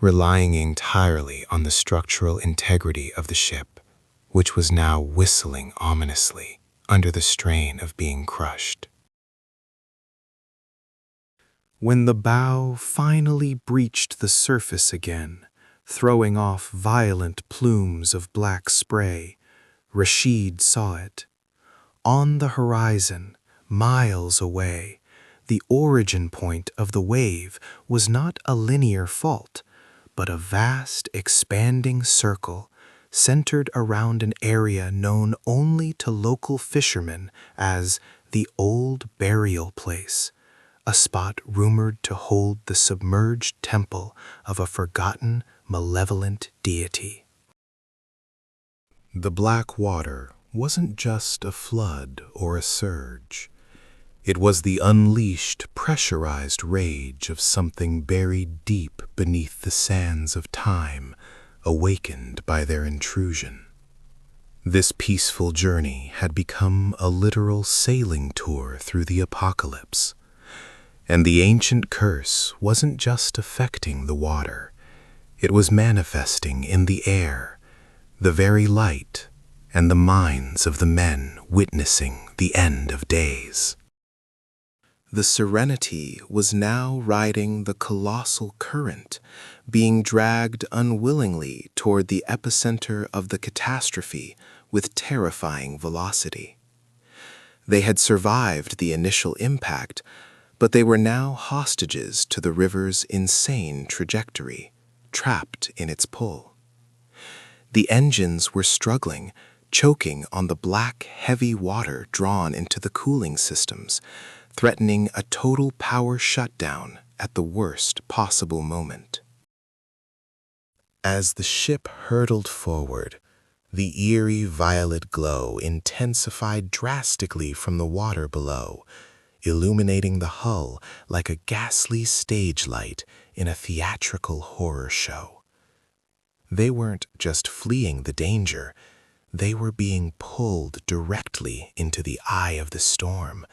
relying entirely on the structural integrity of the ship, which was now whistling ominously under the strain of being crushed. When the bow finally breached the surface again, throwing off violent plumes of black spray, Rashid saw it. On the horizon, miles away, the origin point of the wave was not a linear fault, but a vast, expanding circle centered around an area known only to local fishermen as the Old Burial Place, a spot rumored to hold the submerged temple of a forgotten, malevolent deity. The black water wasn't just a flood or a surge. It was the unleashed, pressurized rage of something buried deep beneath the sands of time, awakened by their intrusion. This peaceful journey had become a literal sailing tour through the apocalypse. And the ancient curse wasn't just affecting the water. It was manifesting in the air, the very light, and the minds of the men witnessing the end of days. The Serenity was now riding the colossal current, being dragged unwillingly toward the epicenter of the catastrophe with terrifying velocity. They had survived the initial impact, but they were now hostages to the river's insane trajectory, trapped in its pull. The engines were struggling, choking on the black, heavy water drawn into the cooling systems, threatening a total power shutdown at the worst possible moment. As the ship hurtled forward, the eerie violet glow intensified drastically from the water below, illuminating the hull like a ghastly stage light in a theatrical horror show. They weren't just fleeing the danger, they were being pulled directly into the eye of the storm,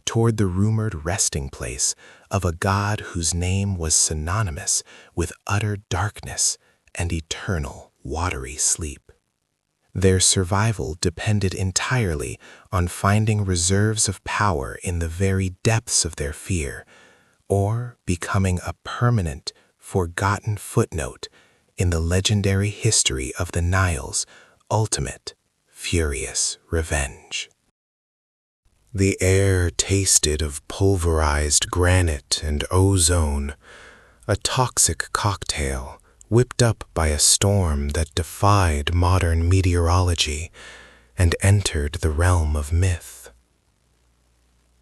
toward the rumored resting place of a god whose name was synonymous with utter darkness and eternal watery sleep. Their survival depended entirely on finding reserves of power in the very depths of their fear, or becoming a permanent, forgotten footnote in the legendary history of the Nile's ultimate, furious revenge. The air tasted of pulverized granite and ozone, a toxic cocktail whipped up by a storm that defied modern meteorology and entered the realm of myth.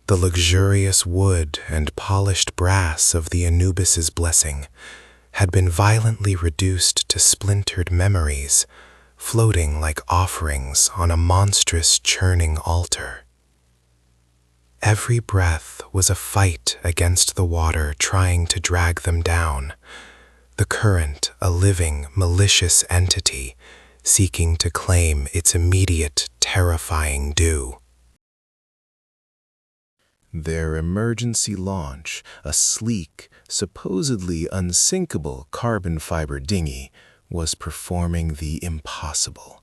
The luxurious wood and polished brass of the Anubis's blessing had been violently reduced to splintered memories, floating like offerings on a monstrous churning altar. Every breath was a fight against the water trying to drag them down, the current a living, malicious entity seeking to claim its immediate, terrifying due. Their emergency launch, a sleek, supposedly unsinkable carbon fiber dinghy, was performing the impossible.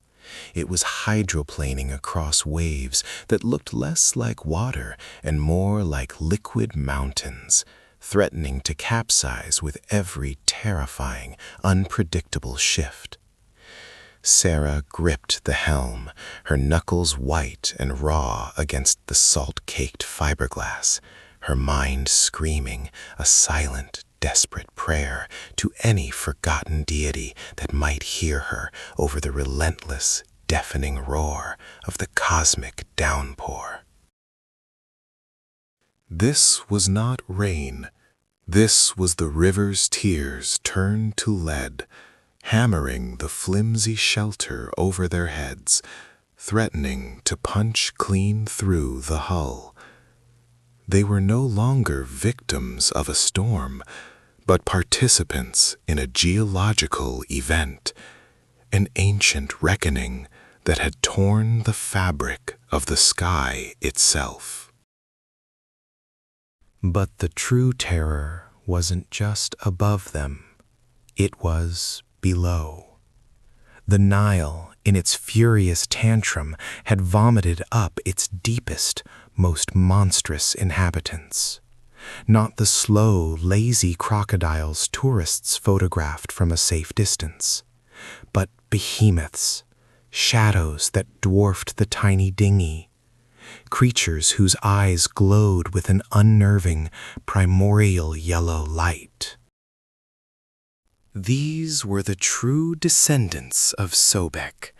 It was hydroplaning across waves that looked less like water and more like liquid mountains, threatening to capsize with every terrifying, unpredictable shift. Sarah gripped the helm, her knuckles white and raw against the salt-caked fiberglass, her mind screaming a silent, desperate prayer to any forgotten deity that might hear her over the relentless, deafening roar of the cosmic downpour. This was not rain. This was the river's tears turned to lead, hammering the flimsy shelter over their heads, threatening to punch clean through the hull. They were no longer victims of a storm, but participants in a geological event, an ancient reckoning that had torn the fabric of the sky itself. But the true terror wasn't just above them, it was below. The Nile, in its furious tantrum, had vomited up its deepest, most monstrous inhabitants. Not the slow, lazy crocodiles tourists photographed from a safe distance, but behemoths, shadows that dwarfed the tiny dinghy, creatures whose eyes glowed with an unnerving, primordial yellow light. These were the true descendants of Sobek,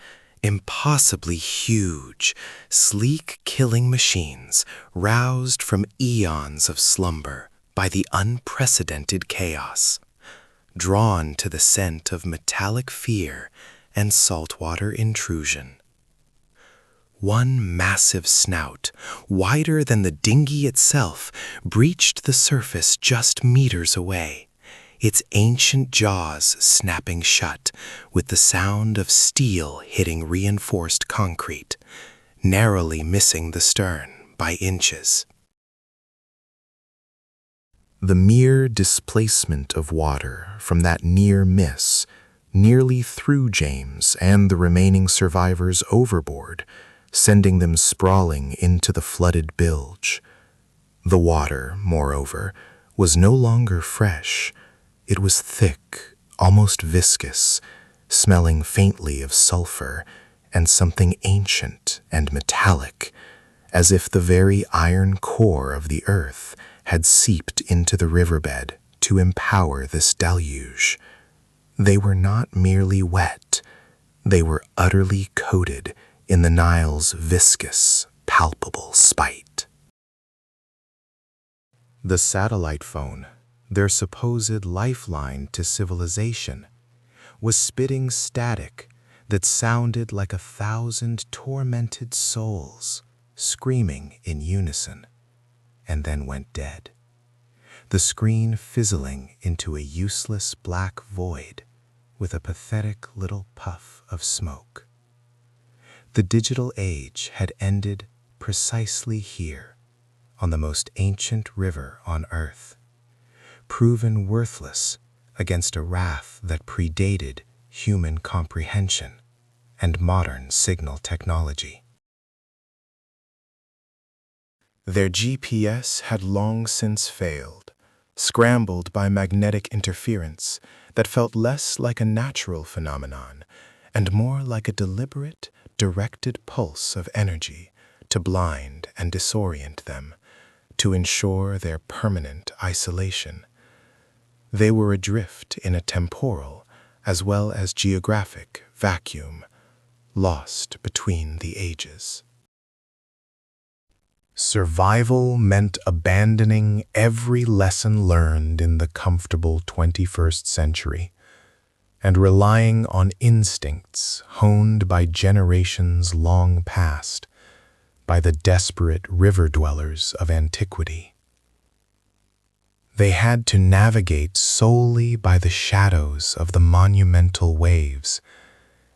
impossibly huge, sleek killing machines roused from eons of slumber by the unprecedented chaos, drawn to the scent of metallic fear and saltwater intrusion. One massive snout, wider than the dinghy itself, breached the surface just meters away, its ancient jaws snapping shut with the sound of steel hitting reinforced concrete, narrowly missing the stern by inches. The mere displacement of water from that near miss nearly threw James and the remaining survivors overboard, sending them sprawling into the flooded bilge. The water, moreover, was no longer fresh. It was thick, almost viscous, smelling faintly of sulfur and something ancient and metallic, as if the very iron core of the earth had seeped into the riverbed to empower this deluge. They were not merely wet, they were utterly coated in the Nile's viscous, palpable spite. The satellite phone, their supposed lifeline to civilization, was spitting static that sounded like 1,000 tormented souls screaming in unison, and then went dead, the screen fizzling into a useless black void with a pathetic little puff of smoke. The digital age had ended precisely here, on the most ancient river on Earth, proven worthless against a wrath that predated human comprehension and modern signal technology. Their GPS had long since failed, scrambled by magnetic interference that felt less like a natural phenomenon and more like a deliberate, directed pulse of energy to blind and disorient them, to ensure their permanent isolation. They were adrift in a temporal as well as geographic vacuum, lost between the ages. Survival meant abandoning every lesson learned in the comfortable 21st century and relying on instincts honed by generations long past, by the desperate river dwellers of antiquity. They had to navigate solely by the shadows of the monumental waves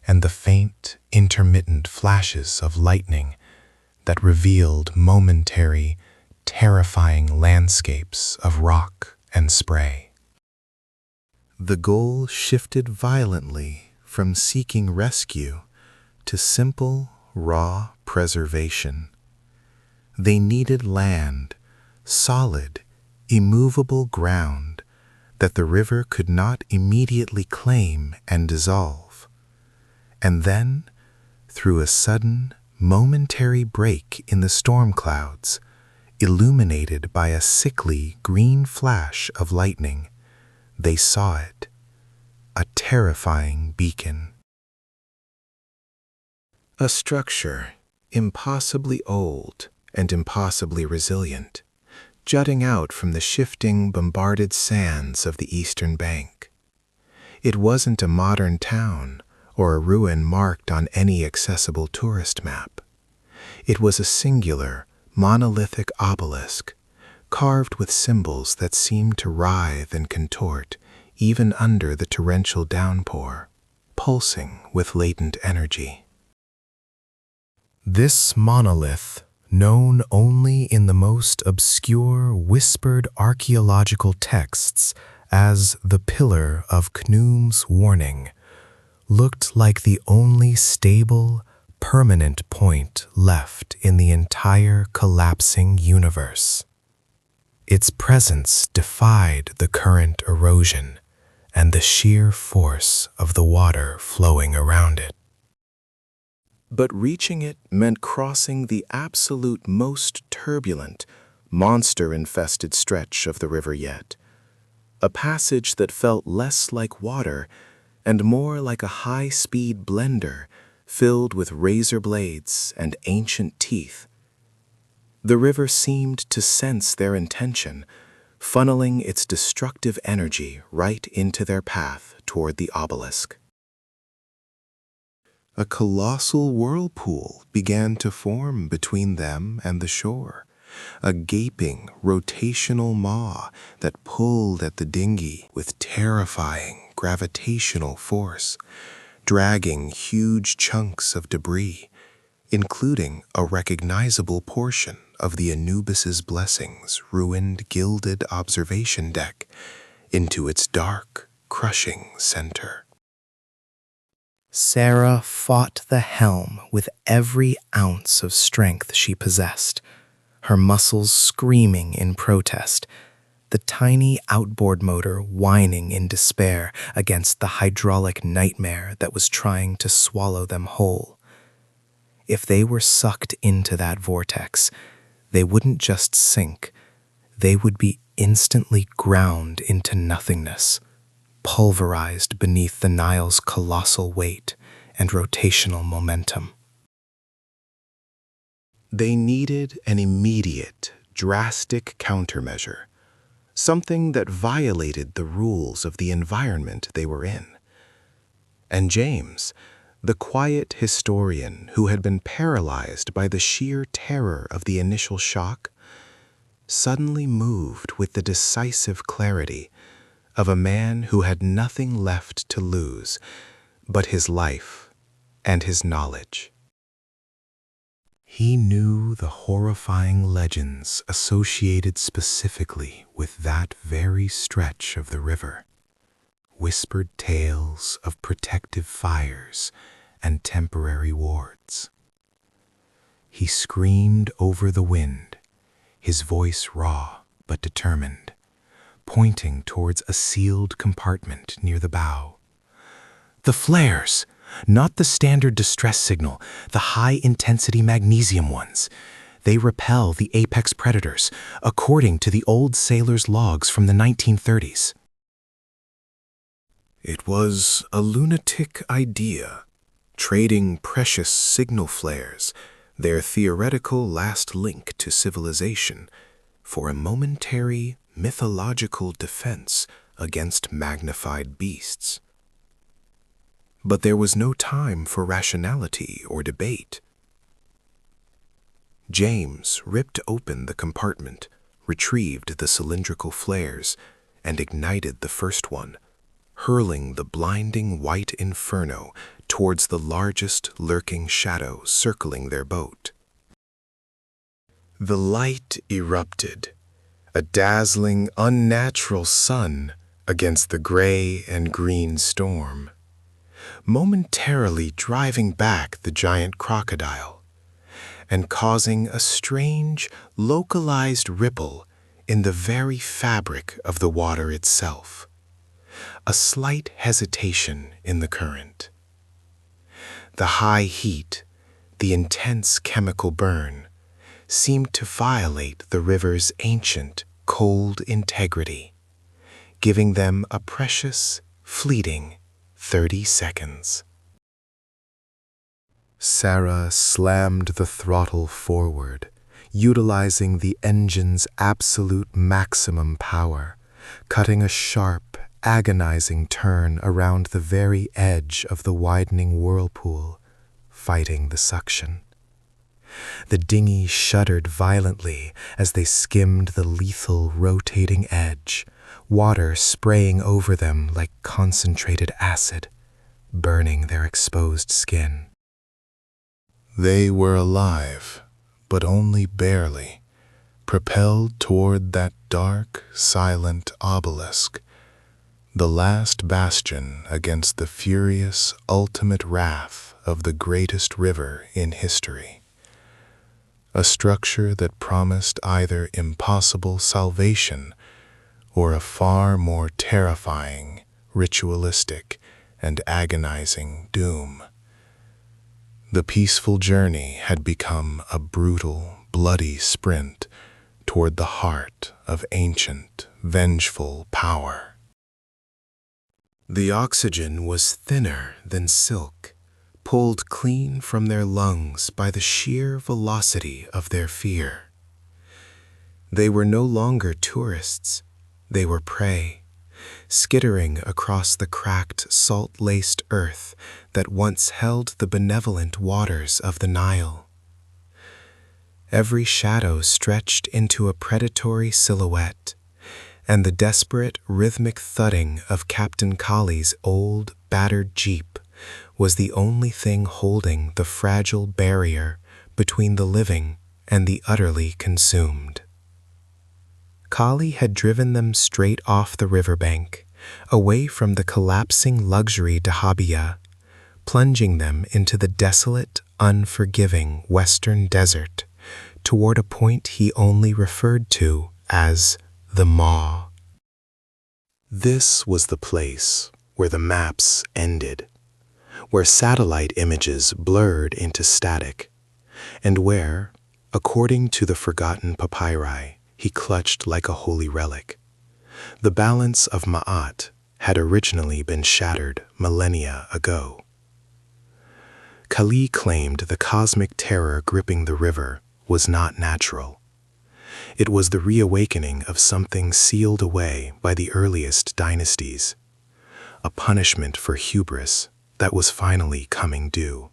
and the faint, intermittent flashes of lightning that revealed momentary, terrifying landscapes of rock and spray. The goal shifted violently from seeking rescue to simple, raw preservation. They needed land, solid, immovable ground that the river could not immediately claim and dissolve. And then, through a sudden, momentary break in the storm clouds, illuminated by a sickly green flash of lightning, they saw it, a terrifying beacon. A structure impossibly old and impossibly resilient, jutting out from the shifting, bombarded sands of the eastern bank. It wasn't a modern town or a ruin marked on any accessible tourist map. It was a singular, monolithic obelisk, carved with symbols that seemed to writhe and contort even under the torrential downpour, pulsing with latent energy. This monolith, known only in the most obscure, whispered archaeological texts as the Pillar of Khnum's Warning, looked like the only stable, permanent point left in the entire collapsing universe. Its presence defied the current erosion and the sheer force of the water flowing around it. But reaching it meant crossing the absolute most turbulent, monster-infested stretch of the river yet, a passage that felt less like water and more like a high-speed blender filled with razor blades and ancient teeth. The river seemed to sense their intention, funneling its destructive energy right into their path toward the obelisk. A colossal whirlpool began to form between them and the shore, a gaping, rotational maw that pulled at the dinghy with terrifying gravitational force, dragging huge chunks of debris, including a recognizable portion of the Anubis's Blessing's ruined gilded observation deck, into its dark, crushing center. Sarah fought the helm with every ounce of strength she possessed, her muscles screaming in protest, the tiny outboard motor whining in despair against the hydraulic nightmare that was trying to swallow them whole. If they were sucked into that vortex, they wouldn't just sink, they would be instantly ground into nothingness, pulverized beneath the Nile's colossal weight and rotational momentum. They needed an immediate, drastic countermeasure, something that violated the rules of the environment they were in. And James, the quiet historian who had been paralyzed by the sheer terror of the initial shock, suddenly moved with the decisive clarity of a man who had nothing left to lose but his life and his knowledge. He knew the horrifying legends associated specifically with that very stretch of the river, whispered tales of protective fires and temporary wards. He screamed over the wind, his voice raw but determined, pointing towards a sealed compartment near the bow. The flares! Not the standard distress signal, the high-intensity magnesium ones. They repel the apex predators, according to the old sailors' logs from the 1930s. It was a lunatic idea, trading precious signal flares, their theoretical last link to civilization, for a momentary mythological defense against magnified beasts. But there was no time for rationality or debate. James ripped open the compartment, retrieved the cylindrical flares, and ignited the first one, hurling the blinding white inferno towards the largest lurking shadow circling their boat. The light erupted, a dazzling, unnatural sun against the gray and green storm, momentarily driving back the giant crocodile and causing a strange, localized ripple in the very fabric of the water itself, a slight hesitation in the current. The high heat, the intense chemical burn, seemed to violate the river's ancient, cold integrity, giving them a precious, fleeting 30 seconds. Sarah slammed the throttle forward, utilizing the engine's absolute maximum power, cutting a sharp, agonizing turn around the very edge of the widening whirlpool, fighting the suction. The dinghy shuddered violently as they skimmed the lethal rotating edge, water spraying over them like concentrated acid, burning their exposed skin. They were alive, but only barely, propelled toward that dark, silent obelisk, the last bastion against the furious, ultimate wrath of the greatest river in history. A structure that promised either impossible salvation or a far more terrifying, ritualistic, and agonizing doom. The peaceful journey had become a brutal, bloody sprint toward the heart of ancient, vengeful power. The oxygen was thinner than silk, pulled clean from their lungs by the sheer velocity of their fear. They were no longer tourists, they were prey, skittering across the cracked, salt-laced earth that once held the benevolent waters of the Nile. Every shadow stretched into a predatory silhouette, and the desperate, rhythmic thudding of Captain Colley's old, battered jeep was the only thing holding the fragile barrier between the living and the utterly consumed. Colley had driven them straight off the riverbank, away from the collapsing luxury dahabeah, plunging them into the desolate, unforgiving western desert, toward a point he only referred to as the maw. This was the place where the maps ended, where satellite images blurred into static, and where, according to the forgotten papyri he clutched like a holy relic, the balance of Ma'at had originally been shattered millennia ago. Kali claimed the cosmic terror gripping the river was not natural. It was the reawakening of something sealed away by the earliest dynasties, a punishment for hubris that was finally coming due.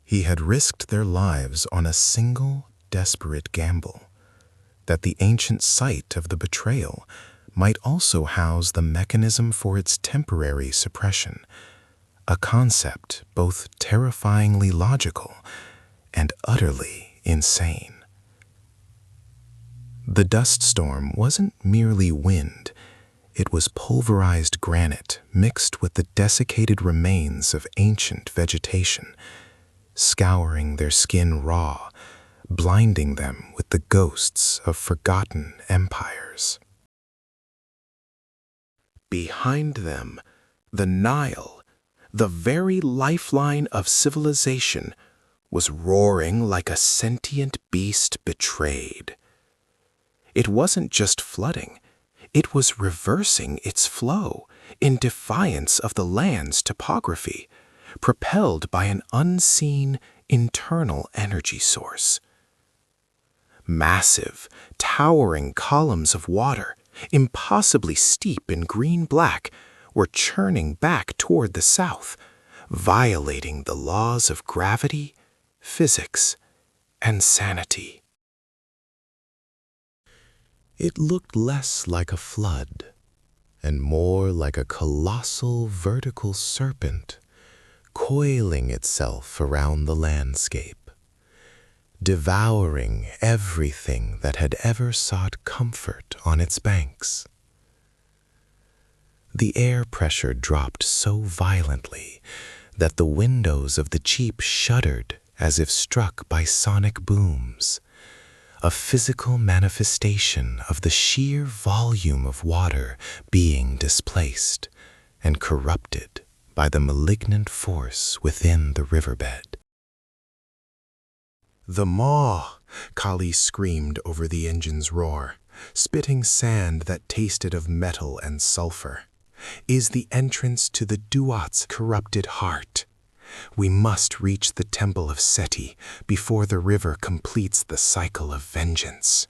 He had risked their lives on a single, desperate gamble, that the ancient site of the betrayal might also house the mechanism for its temporary suppression, a concept both terrifyingly logical and utterly insane. The dust storm wasn't merely wind, it was pulverized granite mixed with the desiccated remains of ancient vegetation, scouring their skin raw, blinding them with the ghosts of forgotten empires. Behind them, the Nile, the very lifeline of civilization, was roaring like a sentient beast betrayed. It wasn't just flooding, it was reversing its flow in defiance of the land's topography, propelled by an unseen internal energy source. Massive, towering columns of water, impossibly steep in green-black, were churning back toward the south, violating the laws of gravity, physics, and sanity. It looked less like a flood and more like a colossal vertical serpent coiling itself around the landscape, devouring everything that had ever sought comfort on its banks. The air pressure dropped so violently that the windows of the jeep shuddered as if struck by sonic booms, a physical manifestation of the sheer volume of water being displaced and corrupted by the malignant force within the riverbed. "The maw!" Kali screamed over the engine's roar, spitting sand that tasted of metal and sulfur, "is the entrance to the Duat's corrupted heart. We must reach the temple of Seti before the river completes the cycle of vengeance."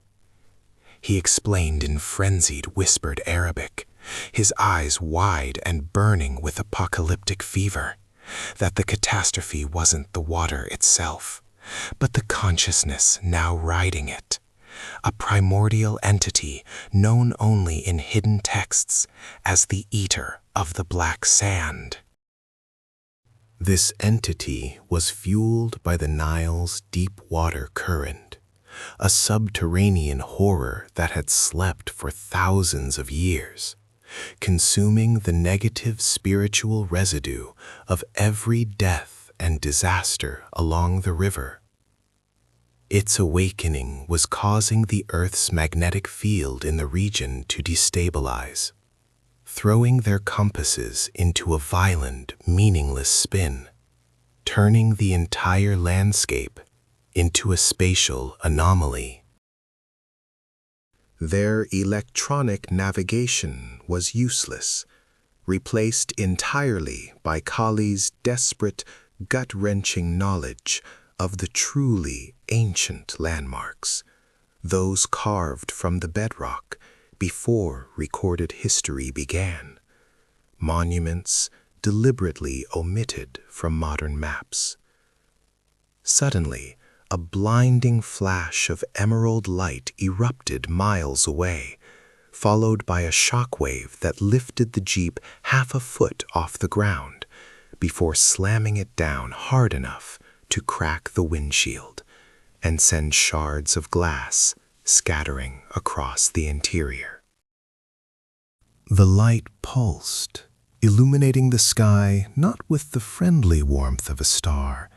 He explained in frenzied, whispered Arabic, his eyes wide and burning with apocalyptic fever, that the catastrophe wasn't the water itself, but the consciousness now riding it, a primordial entity known only in hidden texts as the Eater of the Black Sand. This entity was fueled by the Nile's deep water current, a subterranean horror that had slept for thousands of years, consuming the negative spiritual residue of every death and disaster along the river. Its awakening was causing the Earth's magnetic field in the region to destabilize, throwing their compasses into a violent, meaningless spin, turning the entire landscape into a spatial anomaly. Their electronic navigation was useless, replaced entirely by Kali's desperate, gut-wrenching knowledge of the truly ancient landmarks, those carved from the bedrock before recorded history began, monuments deliberately omitted from modern maps. Suddenly, a blinding flash of emerald light erupted miles away, followed by a shockwave that lifted the Jeep half a foot off the ground before slamming it down hard enough to crack the windshield and send shards of glass scattering across the interior. The light pulsed, illuminating the sky not with the friendly warmth of a star,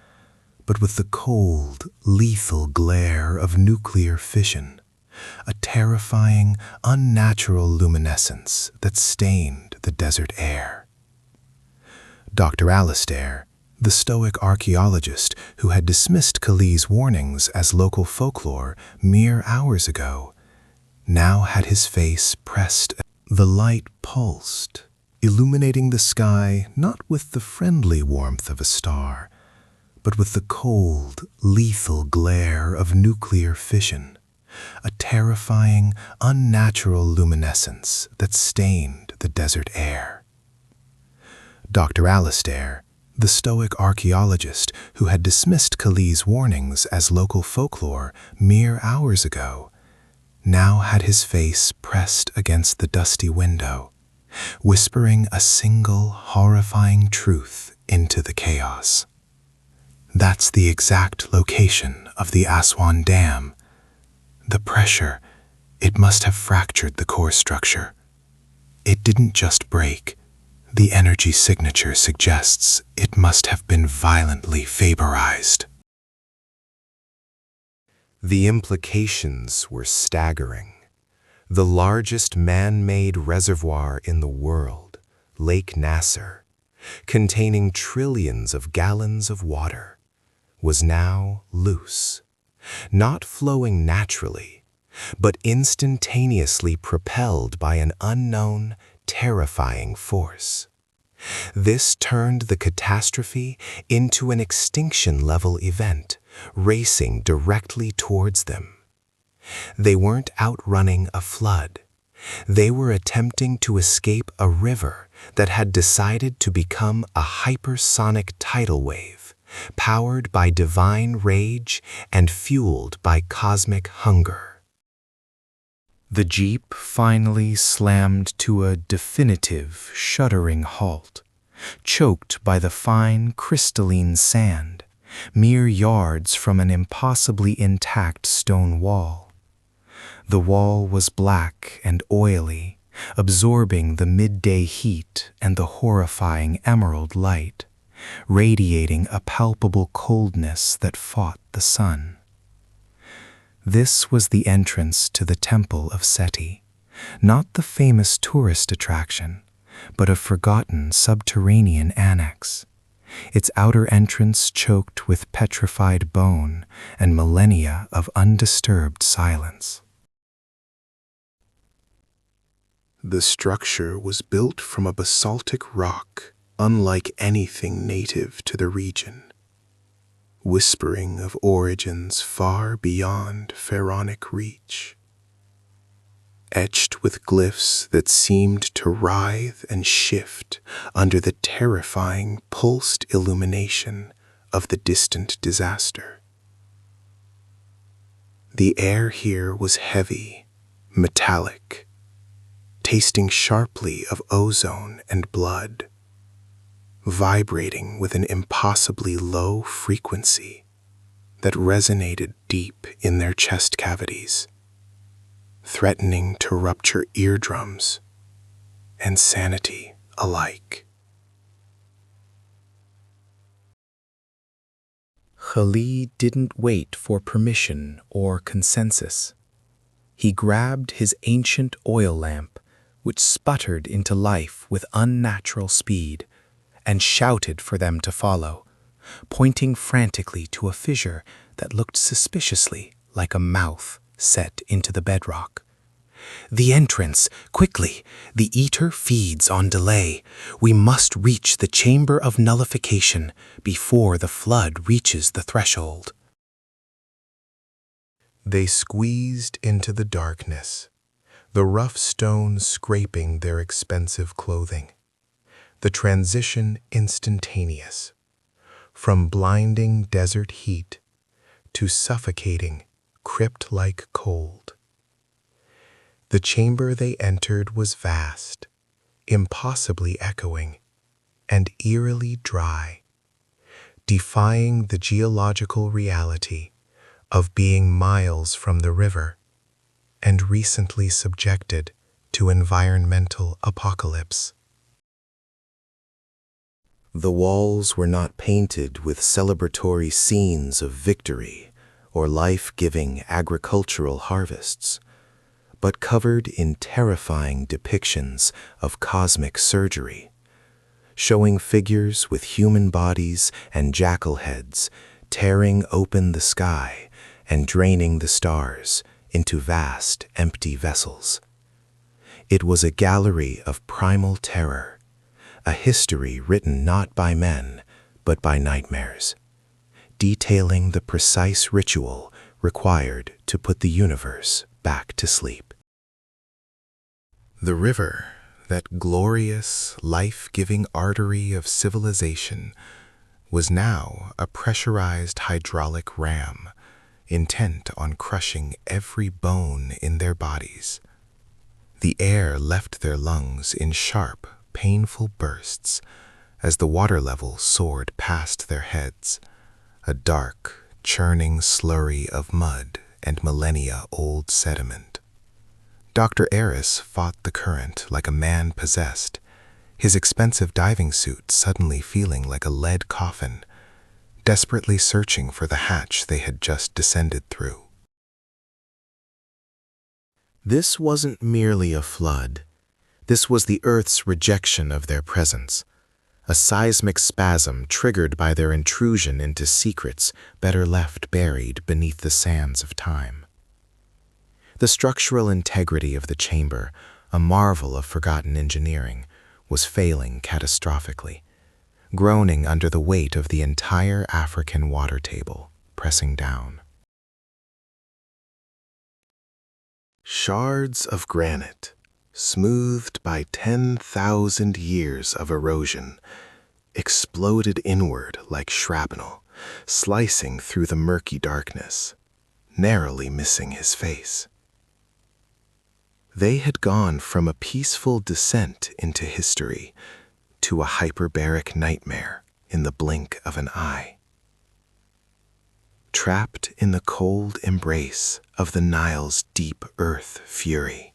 but with the cold, lethal glare of nuclear fission, a terrifying, unnatural luminescence that stained the desert air. Dr. Alastair, the stoic archaeologist who had dismissed Kali's warnings as local folklore mere hours ago, now had his face pressed. The light pulsed, illuminating the sky not with the friendly warmth of a star, but with the cold, lethal glare of nuclear fission, a terrifying, unnatural luminescence that stained the desert air. Dr. Alastair, the stoic archaeologist who had dismissed Kali's warnings as local folklore mere hours ago, now had his face pressed against the dusty window, whispering a single horrifying truth into the chaos. That's the exact location of the Aswan Dam. The pressure, it must have fractured the core structure. It didn't just break. The energy signature suggests it must have been violently vaporized. The implications were staggering. The largest man-made reservoir in the world, Lake Nasser, containing trillions of gallons of water, was now loose, not flowing naturally, but instantaneously propelled by an unknown, terrifying force. This turned the catastrophe into an extinction-level event, racing directly towards them. They weren't outrunning a flood. They were attempting to escape a river that had decided to become a hypersonic tidal wave, powered by divine rage and fueled by cosmic hunger. The Jeep finally slammed to a definitive, shuddering halt, choked by the fine, crystalline sand, mere yards from an impossibly intact stone wall. The wall was black and oily, absorbing the midday heat and the horrifying emerald light, radiating a palpable coldness that fought the sun. This was the entrance to the Temple of Seti, not the famous tourist attraction, but a forgotten subterranean annex, its outer entrance choked with petrified bone and millennia of undisturbed silence. The structure was built from a basaltic rock unlike anything native to the region, whispering of origins far beyond pharaonic reach, etched with glyphs that seemed to writhe and shift under the terrifying pulsed illumination of the distant disaster. The air here was heavy, metallic, tasting sharply of ozone and blood. vibrating with an impossibly low frequency that resonated deep in their chest cavities, threatening to rupture eardrums and sanity alike. Khalid didn't wait for permission or consensus. He grabbed his ancient oil lamp, which sputtered into life with unnatural speed, and shouted for them to follow, pointing frantically to a fissure that looked suspiciously like a mouth set into the bedrock. "The entrance! Quickly! The eater feeds on delay. We must reach the chamber of nullification before the flood reaches the threshold." They squeezed into the darkness, the rough stones scraping their expensive clothing. The transition instantaneous, from blinding desert heat to suffocating, crypt-like cold. The chamber they entered was vast, impossibly echoing, and eerily dry, defying the geological reality of being miles from the river and recently subjected to environmental apocalypse. The walls were not painted with celebratory scenes of victory or life-giving agricultural harvests, but covered in terrifying depictions of cosmic surgery, showing figures with human bodies and jackal heads tearing open the sky and draining the stars into vast, empty vessels. It was a gallery of primal terror, a history written not by men, but by nightmares, detailing the precise ritual required to put the universe back to sleep. The river, that glorious, life-giving artery of civilization, was now a pressurized hydraulic ram, intent on crushing every bone in their bodies. The air left their lungs in sharp, painful bursts as the water level soared past their heads, a dark, churning slurry of mud and millennia-old sediment. Dr. Eris fought the current like a man possessed, his expensive diving suit suddenly feeling like a lead coffin, desperately searching for the hatch they had just descended through. This wasn't merely a flood. This was the Earth's rejection of their presence, a seismic spasm triggered by their intrusion into secrets better left buried beneath the sands of time. The structural integrity of the chamber, a marvel of forgotten engineering, was failing catastrophically, groaning under the weight of the entire African water table, pressing down. Shards of granite, smoothed by 10,000 years of erosion, exploded inward like shrapnel, slicing through the murky darkness, narrowly missing his face. They had gone from a peaceful descent into history to a hyperbaric nightmare in the blink of an eye. Trapped in the cold embrace of the Nile's deep earth fury.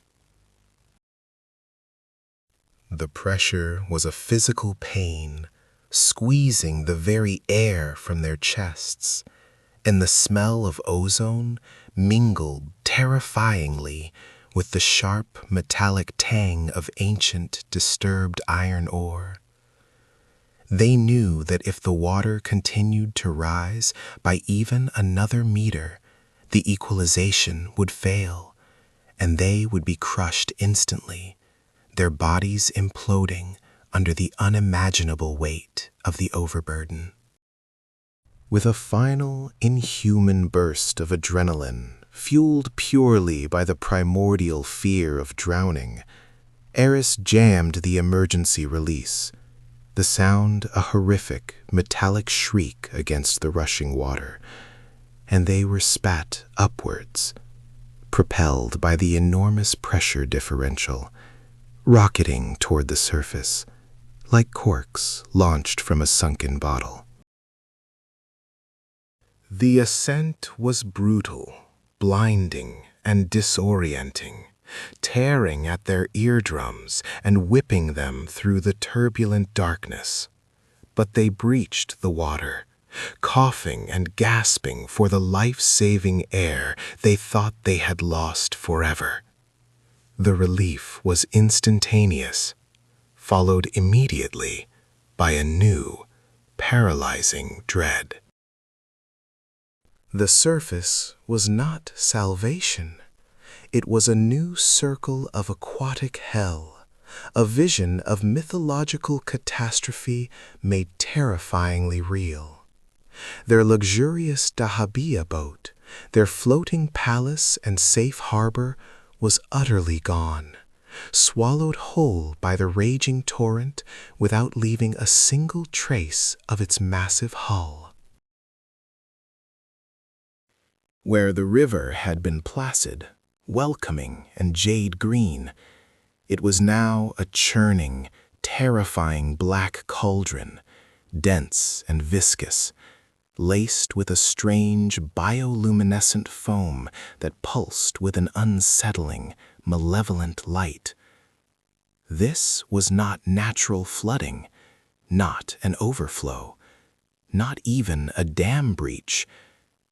The pressure was a physical pain, squeezing the very air from their chests, and the smell of ozone mingled terrifyingly with the sharp metallic tang of ancient disturbed iron ore. They knew that if the water continued to rise by even another meter, the equalization would fail, and they would be crushed instantly, their bodies imploding under the unimaginable weight of the overburden. With a final, inhuman burst of adrenaline, fueled purely by the primordial fear of drowning, Eris jammed the emergency release, the sound a horrific, metallic shriek against the rushing water, and they were spat upwards, propelled by the enormous pressure differential, rocketing toward the surface, like corks launched from a sunken bottle. The ascent was brutal, blinding, and disorienting, tearing at their eardrums and whipping them through the turbulent darkness. But they breached the water, coughing and gasping for the life-saving air they thought they had lost forever. The relief was instantaneous, followed immediately by a new, paralyzing dread. The surface was not salvation. It was a new circle of aquatic hell, a vision of mythological catastrophe made terrifyingly real. Their luxurious dahabeah boat, their floating palace and safe harbor, was utterly gone, swallowed whole by the raging torrent without leaving a single trace of its massive hull. Where the river had been placid, welcoming, and jade green, it was now a churning, terrifying black cauldron, dense and viscous, laced with a strange bioluminescent foam that pulsed with an unsettling, malevolent light. This was not natural flooding, not an overflow, not even a dam breach.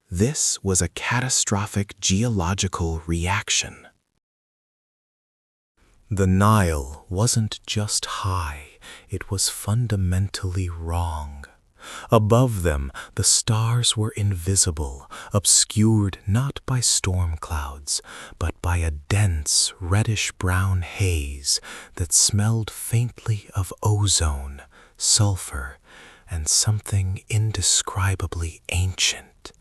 This was a catastrophic geological reaction. The Nile wasn't just high, it was fundamentally wrong. Above them, the stars were invisible, obscured not by storm clouds, but by a dense reddish-brown haze that smelled faintly of ozone, sulfur, and something indescribably ancient.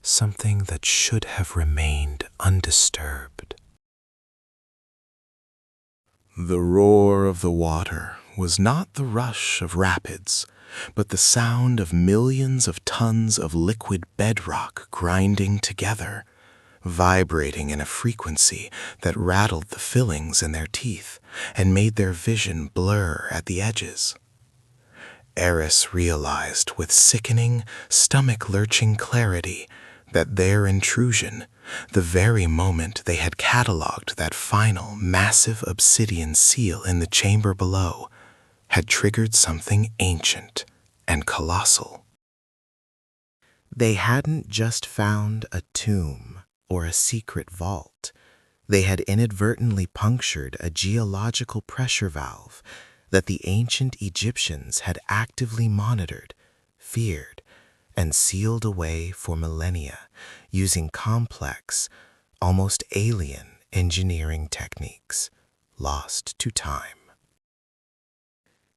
Something that should have remained undisturbed. The roar of the water was not the rush of rapids, but the sound of millions of tons of liquid bedrock grinding together, vibrating in a frequency that rattled the fillings in their teeth and made their vision blur at the edges. Eris realized with sickening, stomach-lurching clarity that their intrusion, the very moment they had cataloged that final massive obsidian seal in the chamber below, had triggered something ancient and colossal. They hadn't just found a tomb or a secret vault. They had inadvertently punctured a geological pressure valve that the ancient Egyptians had actively monitored, feared, and sealed away for millennia using complex, almost alien engineering techniques lost to time.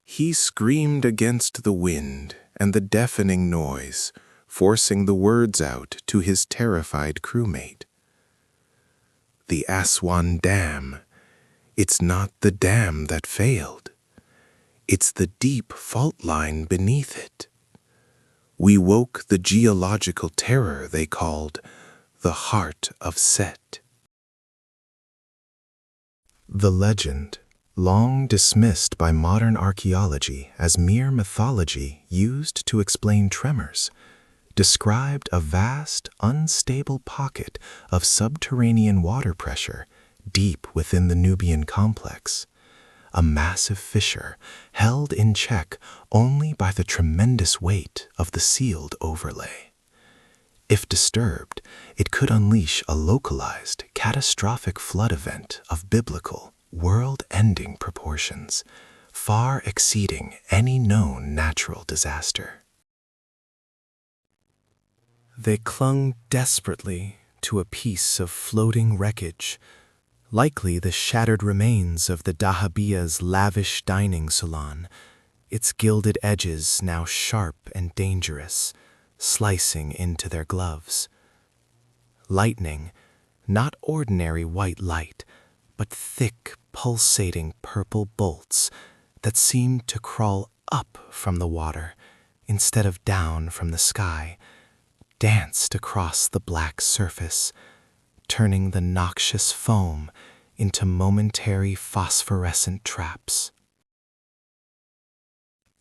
He screamed against the wind and the deafening noise, forcing the words out to his terrified crewmate. The Aswan Dam, it's not the dam that failed. It's the deep fault line beneath it. We woke the geological terror they called the Heart of Set. The legend, long dismissed by modern archaeology as mere mythology used to explain tremors, described a vast, unstable pocket of subterranean water pressure deep within the Nubian complex, a massive fissure held in check only by the tremendous weight of the sealed overlay. If disturbed, it could unleash a localized, catastrophic flood event of biblical, world-ending proportions, far exceeding any known natural disaster. They clung desperately to a piece of floating wreckage, likely the shattered remains of the dahabeah's lavish dining salon, its gilded edges now sharp and dangerous, slicing into their gloves. Lightning, not ordinary white light, but thick, pulsating purple bolts that seemed to crawl up from the water instead of down from the sky, danced across the black surface, turning the noxious foam into momentary phosphorescent traps.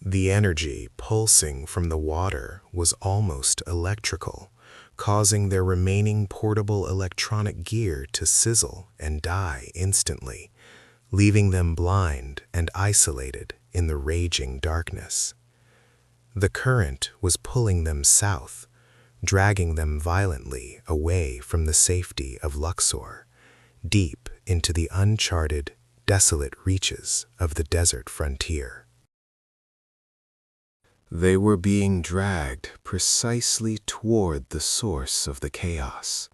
The energy pulsing from the water was almost electrical, causing their remaining portable electronic gear to sizzle and die instantly, leaving them blind and isolated in the raging darkness. The current was pulling them south, dragging them violently away from the safety of Luxor, deep into the uncharted, desolate reaches of the desert frontier. They were being dragged precisely toward the source of the chaos,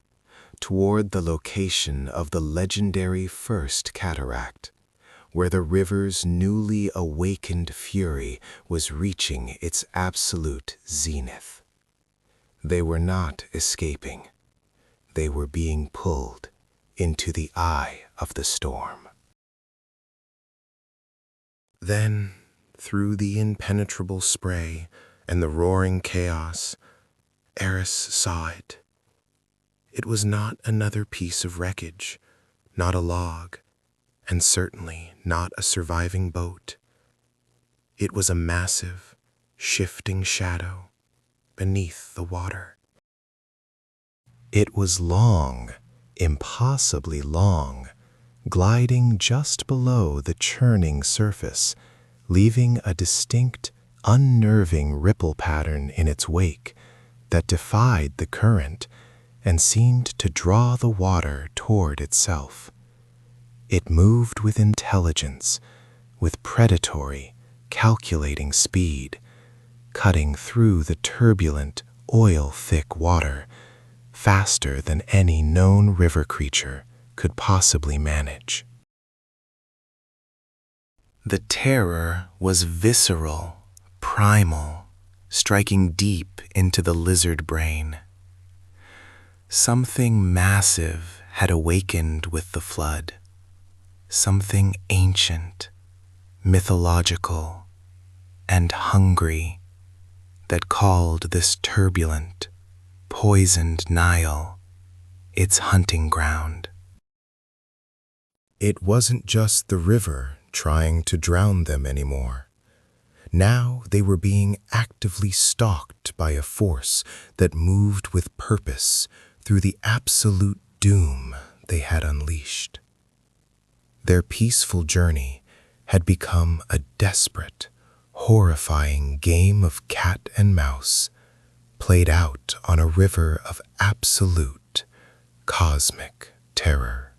toward the location of the legendary First Cataract, where the river's newly awakened fury was reaching its absolute zenith. They were not escaping. They were being pulled into the eye of the storm. Then, through the impenetrable spray and the roaring chaos, Eris saw it. It was not another piece of wreckage, not a log, and certainly not a surviving boat. It was a massive, shifting shadow beneath the water. It was long, impossibly long, gliding just below the churning surface, leaving a distinct, unnerving ripple pattern in its wake that defied the current and seemed to draw the water toward itself. It moved with intelligence, with predatory, calculating speed, cutting through the turbulent, oil-thick water faster than any known river creature could possibly manage. The terror was visceral, primal, striking deep into the lizard brain. Something massive had awakened with the flood, something ancient, mythological, and hungry that called this turbulent, poisoned Nile its hunting ground. It wasn't just the river trying to drown them anymore. Now they were being actively stalked by a force that moved with purpose through the absolute doom they had unleashed. Their peaceful journey had become a desperate, horrifying game of cat and mouse, played out on a river of absolute, cosmic terror.